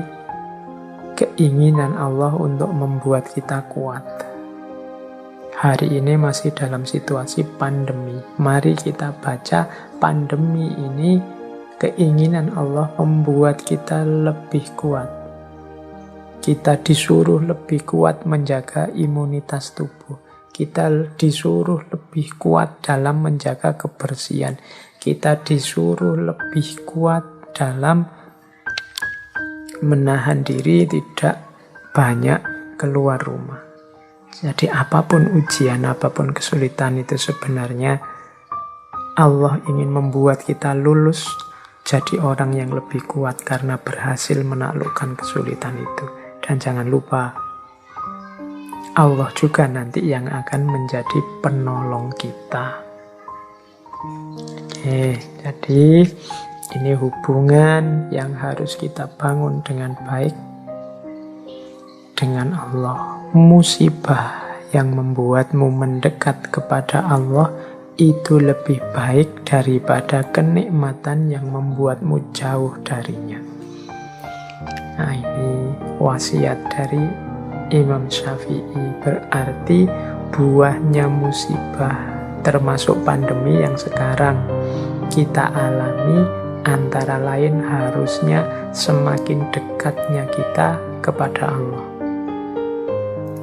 keinginan Allah untuk membuat kita kuat. Hari ini masih dalam situasi pandemi. Mari kita baca pandemi ini keinginan Allah membuat kita lebih kuat. Kita disuruh lebih kuat menjaga imunitas tubuh. Kita disuruh lebih kuat dalam menjaga kebersihan. Kita disuruh lebih kuat dalam menahan diri tidak banyak keluar rumah. Jadi apapun ujian, apapun kesulitan itu sebenarnya Allah ingin membuat kita lulus jadi orang yang lebih kuat karena berhasil menaklukkan kesulitan itu. Dan jangan lupa, Allah juga nanti yang akan menjadi penolong kita. Jadi ini hubungan yang harus kita bangun dengan baik dengan Allah. Musibah yang membuatmu mendekat kepada Allah itu lebih baik daripada kenikmatan yang membuatmu jauh darinya. Nah, ini wasiat dari Imam Syafi'i. Berarti buahnya musibah termasuk pandemi yang sekarang kita alami antara lain harusnya semakin dekatnya kita kepada Allah.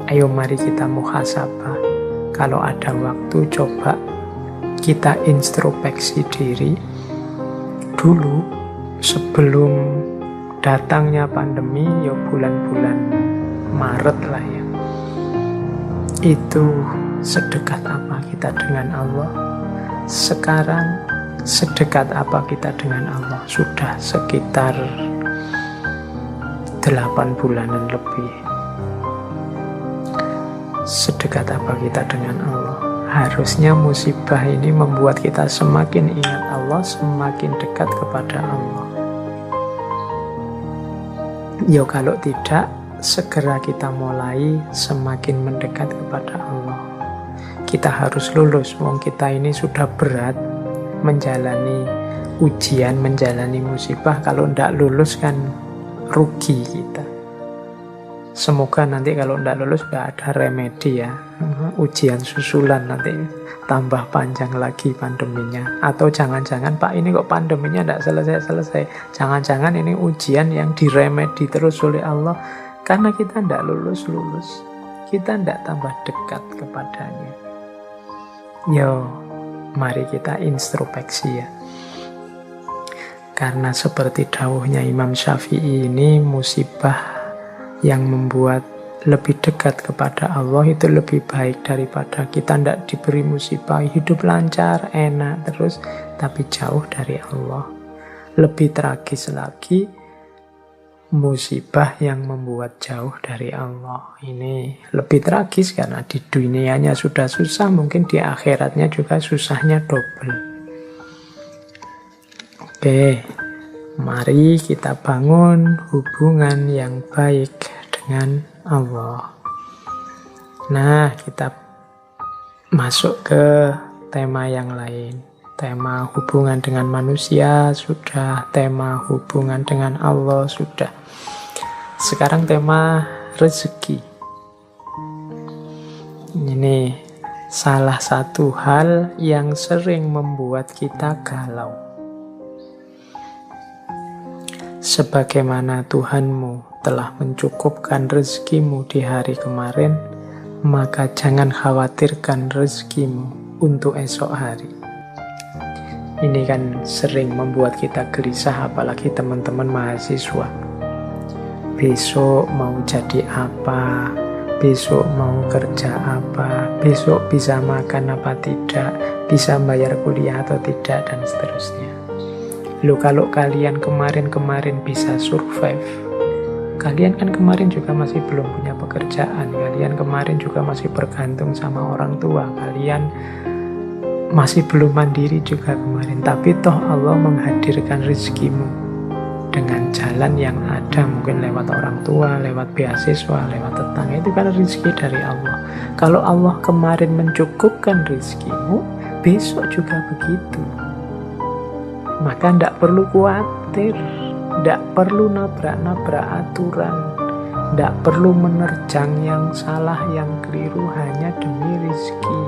Ayo mari kita muhasabah. Kalau ada waktu coba kita introspeksi diri dulu sebelum datangnya pandemi, ya bulan-bulan Maret lah ya. Itu sedekat apa kita dengan Allah? Sekarang sedekat apa kita dengan Allah? Sudah sekitar 8 bulanan lebih. sedekat apa kita dengan Allah. Harusnya musibah ini membuat kita semakin ingat Allah, semakin dekat kepada Allah. Yo kalau tidak, segera kita mulai semakin mendekat kepada Allah. Kita harus lulus, wong kita ini sudah berat menjalani ujian, menjalani musibah. Kalau tidak lulus kan rugi kita. Semoga nanti kalau tidak lulus tidak ada remedi ya, ujian susulan nanti tambah panjang lagi pandeminya. Atau jangan-jangan Pak ini kok pandeminya tidak selesai-selesai, jangan-jangan ini ujian yang diremedi terus oleh Allah karena kita tidak lulus-lulus, kita tidak tambah dekat kepadanya. Yo, mari kita introspeksi ya. Karena seperti dawuhnya Imam Syafi'i ini, musibah yang membuat lebih dekat kepada Allah itu lebih baik daripada kita tidak diberi musibah, hidup lancar, enak terus, tapi jauh dari Allah. Lebih tragis lagi, musibah yang membuat jauh dari Allah. Ini lebih tragis karena di dunianya sudah susah, mungkin di akhiratnya juga susahnya double. Oke, mari kita bangun hubungan yang baik dengan Allah. Nah, kita masuk ke tema yang lain. Tema hubungan dengan manusia sudah, tema hubungan dengan Allah sudah. Sekarang tema rezeki. Ini salah satu hal yang sering membuat kita galau. Sebagaimana Tuhanmu telah mencukupkan rezekimu di hari kemarin, maka jangan khawatirkan rezekimu untuk esok hari. Ini kan sering membuat kita gelisah, apalagi teman-teman mahasiswa. Besok mau jadi apa? Besok mau kerja apa? Besok bisa makan apa tidak? Bisa bayar kuliah atau tidak? Dan seterusnya. Loh, kalau kalian kemarin-kemarin bisa survive, kalian kan kemarin juga masih belum punya pekerjaan, kalian kemarin juga masih bergantung sama orang tua, kalian masih belum mandiri juga kemarin, tapi toh Allah menghadirkan rezekimu dengan jalan yang ada, mungkin lewat orang tua, lewat beasiswa, lewat tetangga, itu kan rezeki dari Allah. Kalau Allah kemarin mencukupkan rezekimu, besok juga begitu. Maka tidak perlu khawatir, tidak perlu nabrak-nabrak aturan, tidak perlu menerjang yang salah, yang keliru hanya demi rezeki.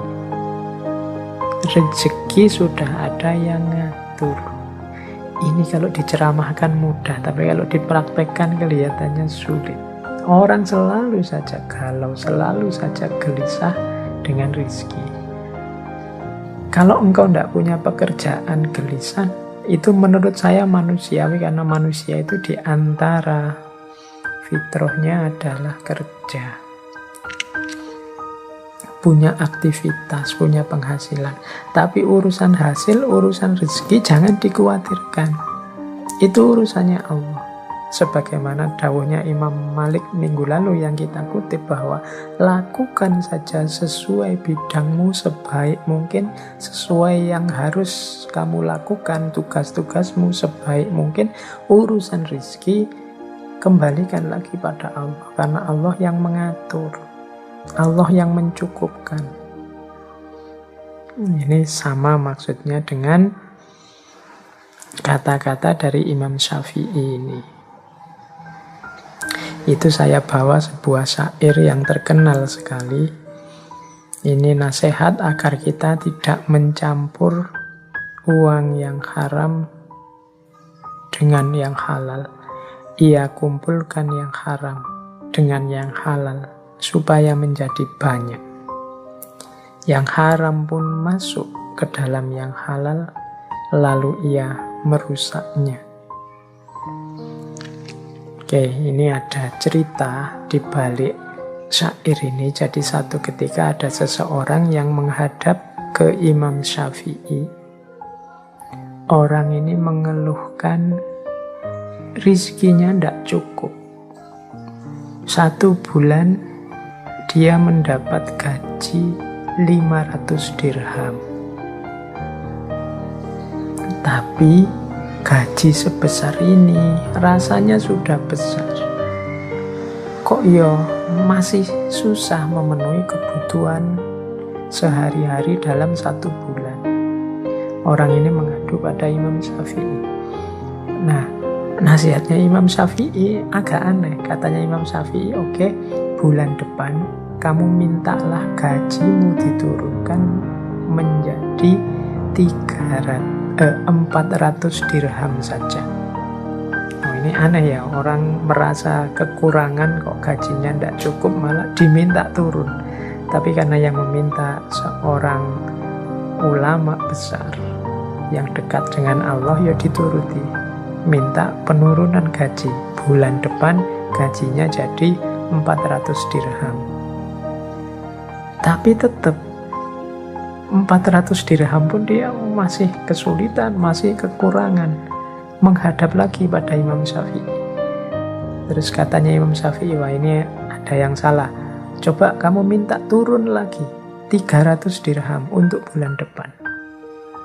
Rezeki sudah ada yang ngatur. Ini kalau diceramahkan mudah, tapi kalau dipraktekkan kelihatannya sulit. Orang selalu saja galau, selalu saja gelisah dengan rezeki. Kalau engkau tidak punya pekerjaan, gelisah, itu menurut saya manusiawi, karena manusia itu diantara fitrahnya adalah kerja, punya aktivitas, punya penghasilan. Tapi urusan hasil, urusan rezeki jangan dikhawatirkan, itu urusannya Allah. Sebagaimana dawuhnya Imam Malik minggu lalu yang kita kutip, bahwa lakukan saja sesuai bidangmu sebaik mungkin, sesuai yang harus kamu lakukan, tugas-tugasmu sebaik mungkin. Urusan rezeki kembalikan lagi pada Allah, karena Allah yang mengatur, Allah yang mencukupkan. Ini sama maksudnya dengan kata-kata dari Imam Syafi'i ini. Itu saya bawa sebuah syair yang terkenal sekali. Ini nasihat agar kita tidak mencampur uang yang haram dengan yang halal. Ia kumpulkan yang haram dengan yang halal supaya menjadi banyak. Yang haram pun masuk ke dalam yang halal, lalu ia merusaknya. Oke, ini ada cerita di balik syair ini. Jadi satu ketika ada seseorang yang menghadap ke Imam Syafi'i. Orang ini mengeluhkan rizkinya tidak cukup. 1 bulan dia mendapat gaji 500 dirham. Tapi gaji sebesar ini rasanya sudah besar. Kok ya masih susah memenuhi kebutuhan sehari-hari dalam 1 bulan. Orang ini mengadu pada Imam Syafi'i. Nah, nasihatnya Imam Syafi'i agak aneh. Katanya Imam Syafi'i, oke, bulan depan kamu mintalah gajimu diturunkan menjadi 400 dirham saja. Oh, ini aneh ya, orang merasa kekurangan kok gajinya tidak cukup malah diminta turun. Tapi karena yang meminta seorang ulama besar yang dekat dengan Allah, ya dituruti. Minta penurunan gaji. Bulan depan gajinya jadi 400 dirham. Tapi tetap 400 dirham pun dia masih kesulitan, masih kekurangan. Menghadap lagi pada Imam Syafi'i. Terus katanya Imam Syafi'i, wah ini ada yang salah. Coba kamu minta turun lagi 300 dirham untuk bulan depan.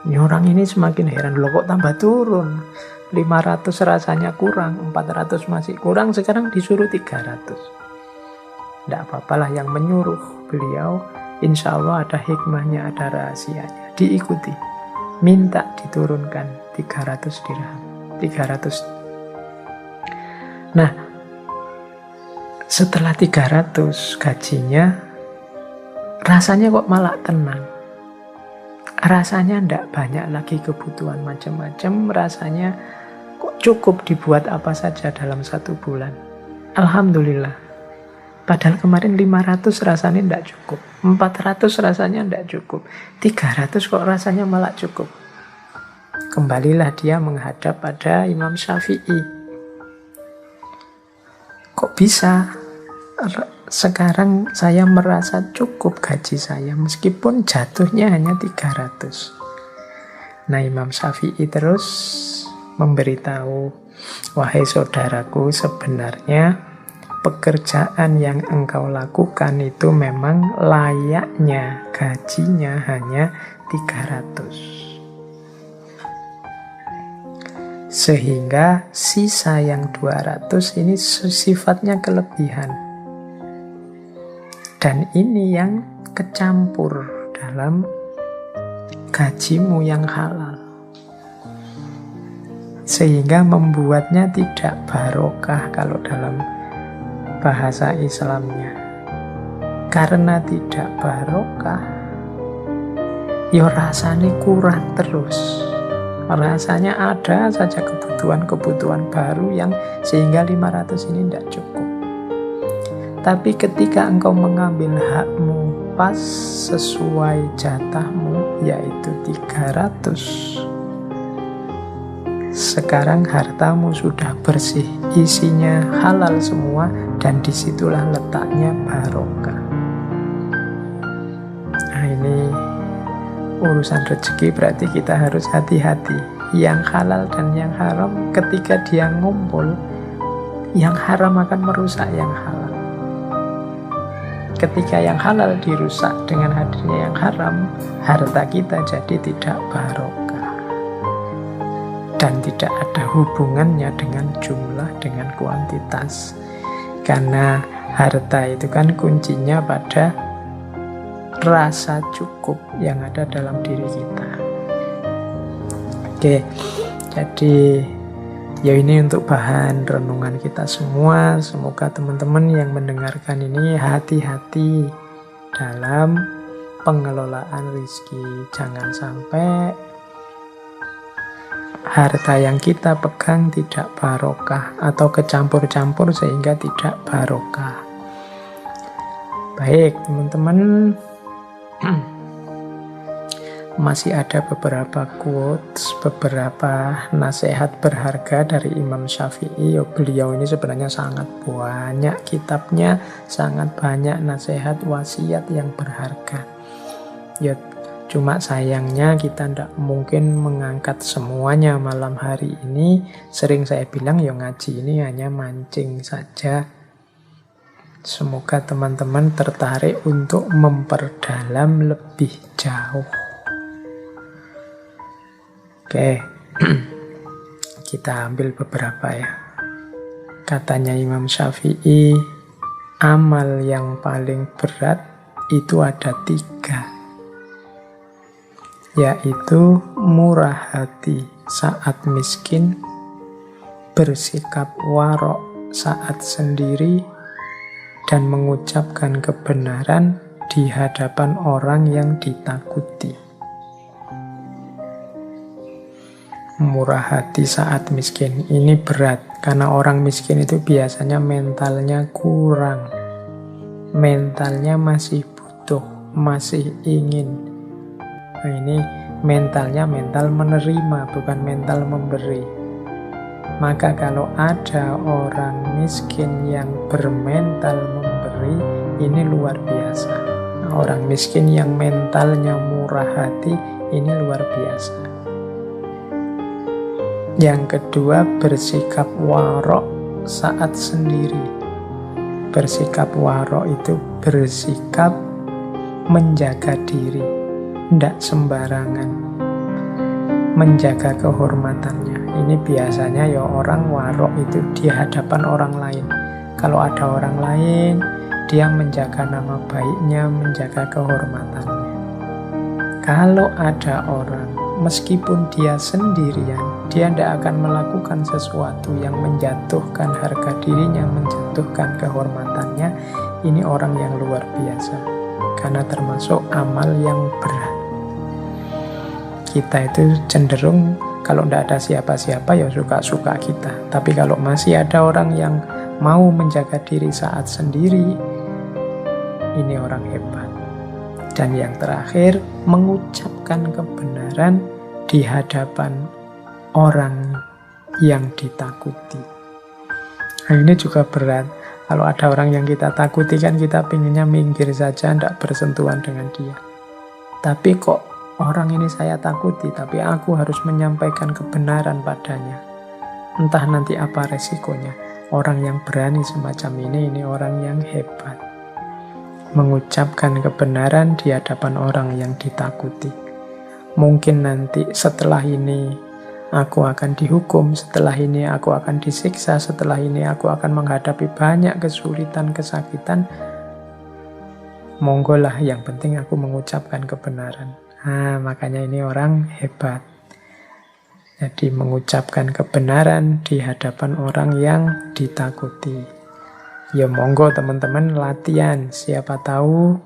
Ini orang ini semakin heran, loh kok tambah turun? 500 rasanya kurang, 400 masih kurang, sekarang disuruh 300. Tidak apa-apalah, yang menyuruh beliau insya Allah ada hikmahnya, ada rahasianya. Diikuti. Minta diturunkan 300 dirham. 300. Nah, setelah 300 gajinya, rasanya kok malah tenang. Rasanya tidak banyak lagi kebutuhan macam-macam. Rasanya kok cukup dibuat apa saja dalam 1 bulan. Alhamdulillah. Padahal kemarin 500 rasanya tidak cukup. 400 rasanya tidak cukup. 300 kok rasanya malah cukup. Kembalilah dia menghadap pada Imam Syafi'i. Kok bisa? Sekarang saya merasa cukup gaji saya, meskipun jatuhnya hanya 300. Nah, Imam Syafi'i terus memberitahu, wahai saudaraku, sebenarnya pekerjaan yang engkau lakukan itu memang layaknya gajinya hanya 300. Sehingga sisa yang 200 ini sifatnya kelebihan. Dan ini yang kecampur dalam gajimu yang halal. Sehingga membuatnya tidak barokah kalau dalam bahasa Islamnya. Karena tidak barokah, ya rasanya kurang terus. Rasanya ada saja kebutuhan-kebutuhan baru yang sehingga 500 ini tidak cukup. Tapi ketika engkau mengambil hakmu pas sesuai jatahmu, yaitu 300, sekarang hartamu sudah bersih, isinya halal semua, dan disitulah letaknya barokah. Nah, ini urusan rezeki, berarti kita harus hati-hati. Yang halal dan yang haram, ketika dia ngumpul, yang haram akan merusak yang halal. Ketika yang halal dirusak dengan hadirnya yang haram, harta kita jadi tidak barokah. Dan tidak ada hubungannya dengan jumlah, dengan kuantitas. Karena harta itu kan kuncinya pada rasa cukup yang ada dalam diri kita. Oke, jadi ya ini untuk bahan renungan kita semua. Semoga teman-teman yang mendengarkan ini hati-hati dalam pengelolaan rezeki. Jangan sampai harta yang kita pegang tidak barokah atau kecampur-campur sehingga tidak barokah. Baik teman-teman, masih ada beberapa quotes, beberapa nasihat berharga dari Imam Syafi'i. Beliau ini sebenarnya sangat banyak kitabnya, sangat banyak nasihat wasiat yang berharga. Ya, cuma sayangnya kita tidak mungkin mengangkat semuanya malam hari ini. Sering saya bilang ya ngaji ini hanya mancing saja. Semoga teman-teman tertarik untuk memperdalam lebih jauh. Oke, kita ambil beberapa ya. Katanya Imam Syafi'i, amal yang paling berat itu ada 3. Yaitu murah hati saat miskin, bersikap warok saat sendiri, dan mengucapkan kebenaran di hadapan orang yang ditakuti. Murah hati saat miskin ini berat, karena orang miskin itu biasanya mentalnya kurang. Mentalnya masih butuh, masih ingin. Nah, ini mentalnya mental menerima, bukan mental memberi. Maka kalau ada orang miskin yang bermental memberi, ini luar biasa. Nah, orang miskin yang mentalnya murah hati, ini luar biasa. Yang kedua, bersikap warok saat sendiri. Bersikap warok itu bersikap menjaga diri. Tidak sembarangan, menjaga kehormatannya. Ini biasanya ya orang warok itu di hadapan orang lain. Kalau ada orang lain, dia menjaga nama baiknya, menjaga kehormatannya. Kalau ada orang, meskipun dia sendirian, dia tidak akan melakukan sesuatu yang menjatuhkan harga dirinya, menjatuhkan kehormatannya. Ini orang yang luar biasa, karena termasuk amal yang berat. Kita itu cenderung kalau tidak ada siapa-siapa ya suka-suka kita. Tapi kalau masih ada orang yang mau menjaga diri saat sendiri, ini orang hebat. Dan yang terakhir, mengucapkan kebenaran di hadapan orang yang ditakuti. Nah, ini juga berat. Kalau ada orang yang kita takuti kan kita pinginnya minggir saja, tidak bersentuhan dengan dia. Tapi kok orang ini saya takuti, tapi aku harus menyampaikan kebenaran padanya. Entah nanti apa resikonya. Orang yang berani semacam ini orang yang hebat. Mengucapkan kebenaran di hadapan orang yang ditakuti. Mungkin nanti setelah ini aku akan dihukum, setelah ini aku akan disiksa, setelah ini aku akan menghadapi banyak kesulitan, kesakitan. Monggolah, yang penting aku mengucapkan kebenaran. Nah, makanya ini orang hebat. Jadi mengucapkan kebenaran di hadapan orang yang ditakuti. Ya monggo teman-teman latihan. Siapa tahu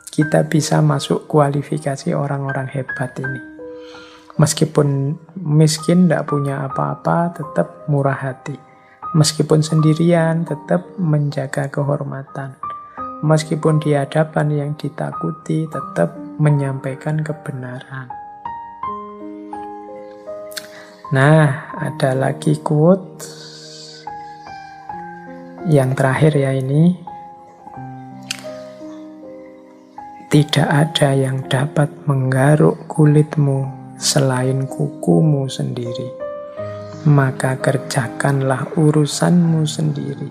kita bisa masuk kualifikasi orang-orang hebat ini. Meskipun miskin, tidak punya apa-apa, tetap murah hati. Meskipun sendirian, tetap menjaga kehormatan. Meskipun di hadapan yang ditakuti, tetap menyampaikan kebenaran. Nah, ada lagi quote yang terakhir ya ini. Tidak ada yang dapat menggaruk kulitmu selain kukumu sendiri. Maka kerjakanlah urusanmu sendiri.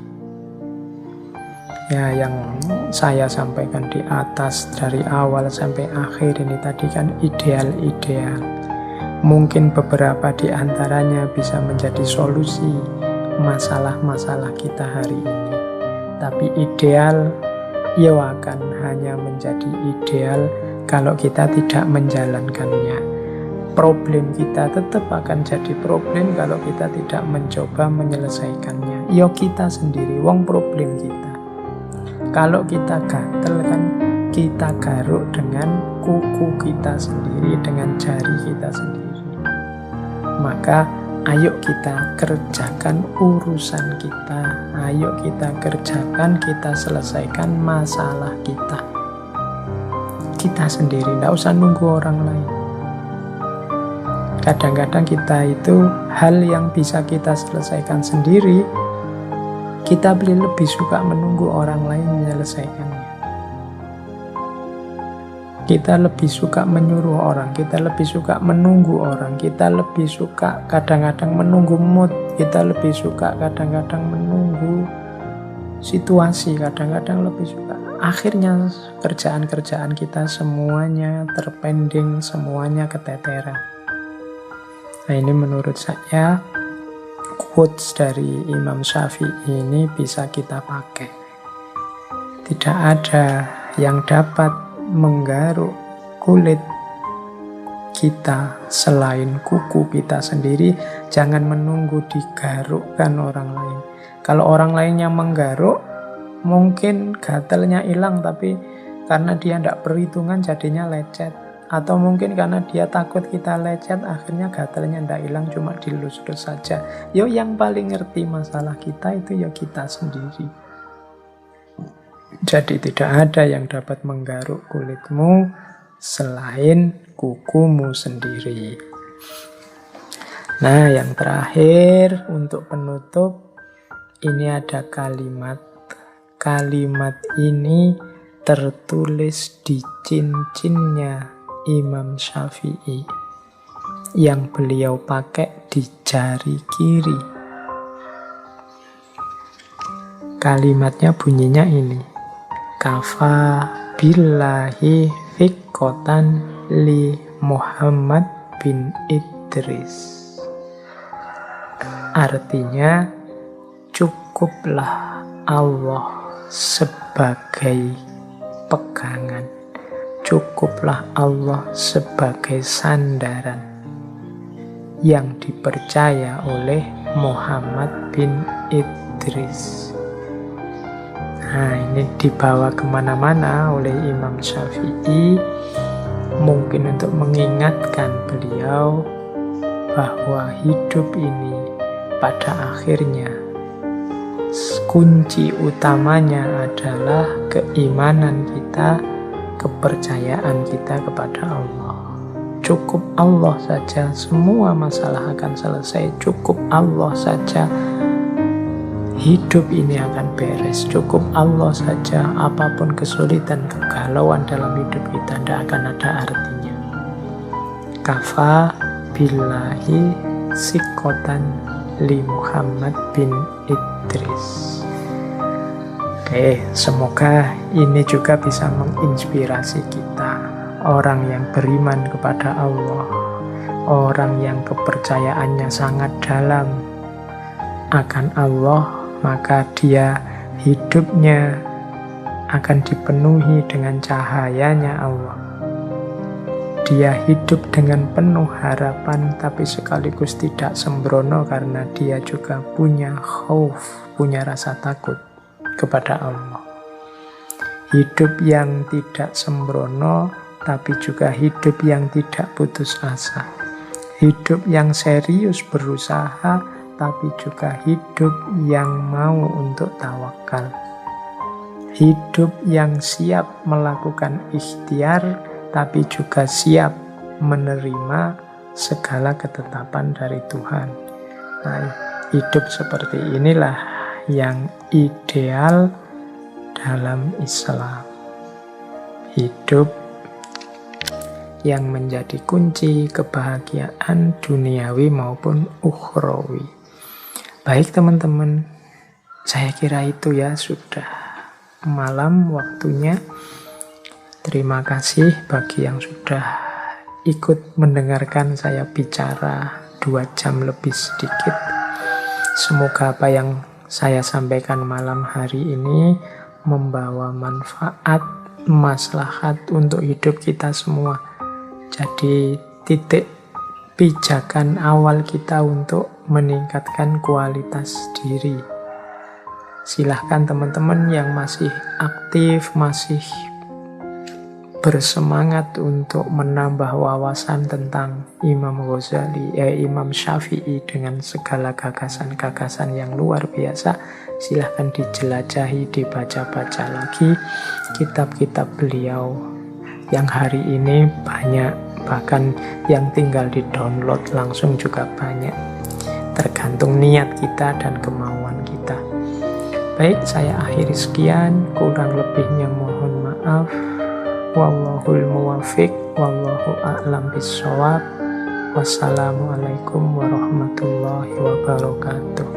Ya, yang saya sampaikan di atas dari awal sampai akhir ini tadi kan ideal-ideal. Mungkin beberapa di antaranya bisa menjadi solusi masalah-masalah kita hari ini. Tapi ideal, ya akan hanya menjadi ideal kalau kita tidak menjalankannya. Problem kita tetap akan jadi problem kalau kita tidak mencoba menyelesaikannya. Ya kita sendiri, wong problem kita. Kalau kita gatel kan kita garuk dengan kuku kita sendiri, dengan jari kita sendiri. Maka ayo kita kerjakan urusan kita. Ayo kita kerjakan, kita selesaikan masalah kita. Kita sendiri, tidak usah nunggu orang lain. Kadang-kadang kita itu hal yang bisa kita selesaikan sendiri, kita lebih suka menunggu orang lain menyelesaikannya. Kita lebih suka menyuruh orang, kita lebih suka menunggu orang, kita lebih suka kadang-kadang menunggu mood, kita lebih suka kadang-kadang menunggu situasi, kadang-kadang lebih suka. Akhirnya kerjaan-kerjaan kita semuanya terpending, semuanya keteteran. Nah, ini menurut saya quotes dari Imam Syafi'i ini bisa kita pakai. Tidak ada yang dapat menggaruk kulit kita selain kuku kita sendiri. Jangan menunggu digarukkan orang lain. Kalau orang lain yang menggaruk, mungkin gatalnya hilang, tapi karena dia tidak perhitungan jadinya lecet. Atau mungkin karena dia takut kita lecet, akhirnya gatalnya tidak hilang, cuma dilus-lus saja. Yang paling ngerti masalah kita itu kita sendiri. Jadi tidak ada yang dapat menggaruk kulitmu selain kukumu sendiri. Nah, yang terakhir untuk penutup, ini ada kalimat. Kalimat ini tertulis di cincinnya Imam Syafi'i yang beliau pakai di jari kiri. Kalimatnya bunyinya ini. Kafa billahi fiqotan li Muhammad bin Idris. Artinya, cukuplah Allah sebagai pegangan, cukuplah Allah sebagai sandaran yang dipercaya oleh Muhammad bin Idris. Nah, ini dibawa kemana-mana oleh Imam Syafi'i, mungkin untuk mengingatkan beliau bahwa hidup ini pada akhirnya kunci utamanya adalah keimanan kita, kepercayaan kita kepada Allah. Cukup Allah saja, semua masalah akan selesai. Cukup Allah saja, hidup ini akan beres. Cukup Allah saja, apapun kesulitan, kegalauan dalam hidup kita tidak akan ada artinya. Kafa billahi sikotan li Muhammad bin Idris. Oke, semoga ini juga bisa menginspirasi kita, orang yang beriman kepada Allah, orang yang kepercayaannya sangat dalam akan Allah, maka dia hidupnya akan dipenuhi dengan cahayanya Allah. Dia hidup dengan penuh harapan, tapi sekaligus tidak sembrono karena dia juga punya khauf, punya rasa takut kepada Allah. Hidup yang tidak sembrono, tapi juga hidup yang tidak putus asa. Hidup yang serius berusaha, tapi juga hidup yang mau untuk tawakal. Hidup yang siap melakukan ikhtiar, tapi juga siap menerima segala ketetapan dari Tuhan. Nah, hidup seperti inilah yang ideal dalam Islam. Hidup yang menjadi kunci kebahagiaan duniawi maupun ukhrawi. Baik teman-teman, saya kira itu ya, sudah malam waktunya. Terima kasih bagi yang sudah ikut mendengarkan saya bicara 2 jam lebih sedikit. Semoga apa yang saya sampaikan malam hari ini membawa manfaat, maslahat untuk hidup kita semua. Jadi titik pijakan awal kita untuk meningkatkan kualitas diri. Silahkan teman-teman yang masih aktif, masih bersemangat untuk menambah wawasan tentang Imam Imam Syafi'i dengan segala gagasan-gagasan yang luar biasa, silahkan dijelajahi, dibaca-baca lagi kitab-kitab beliau yang hari ini banyak, bahkan yang tinggal di-download langsung juga banyak. Tergantung niat kita dan kemauan kita. Baik, saya akhiri sekian, kurang lebihnya mohon maaf. Wallahul muwafiq, wallahu a'lam bissawab. Wassalamualaikum warahmatullahi wabarakatuh.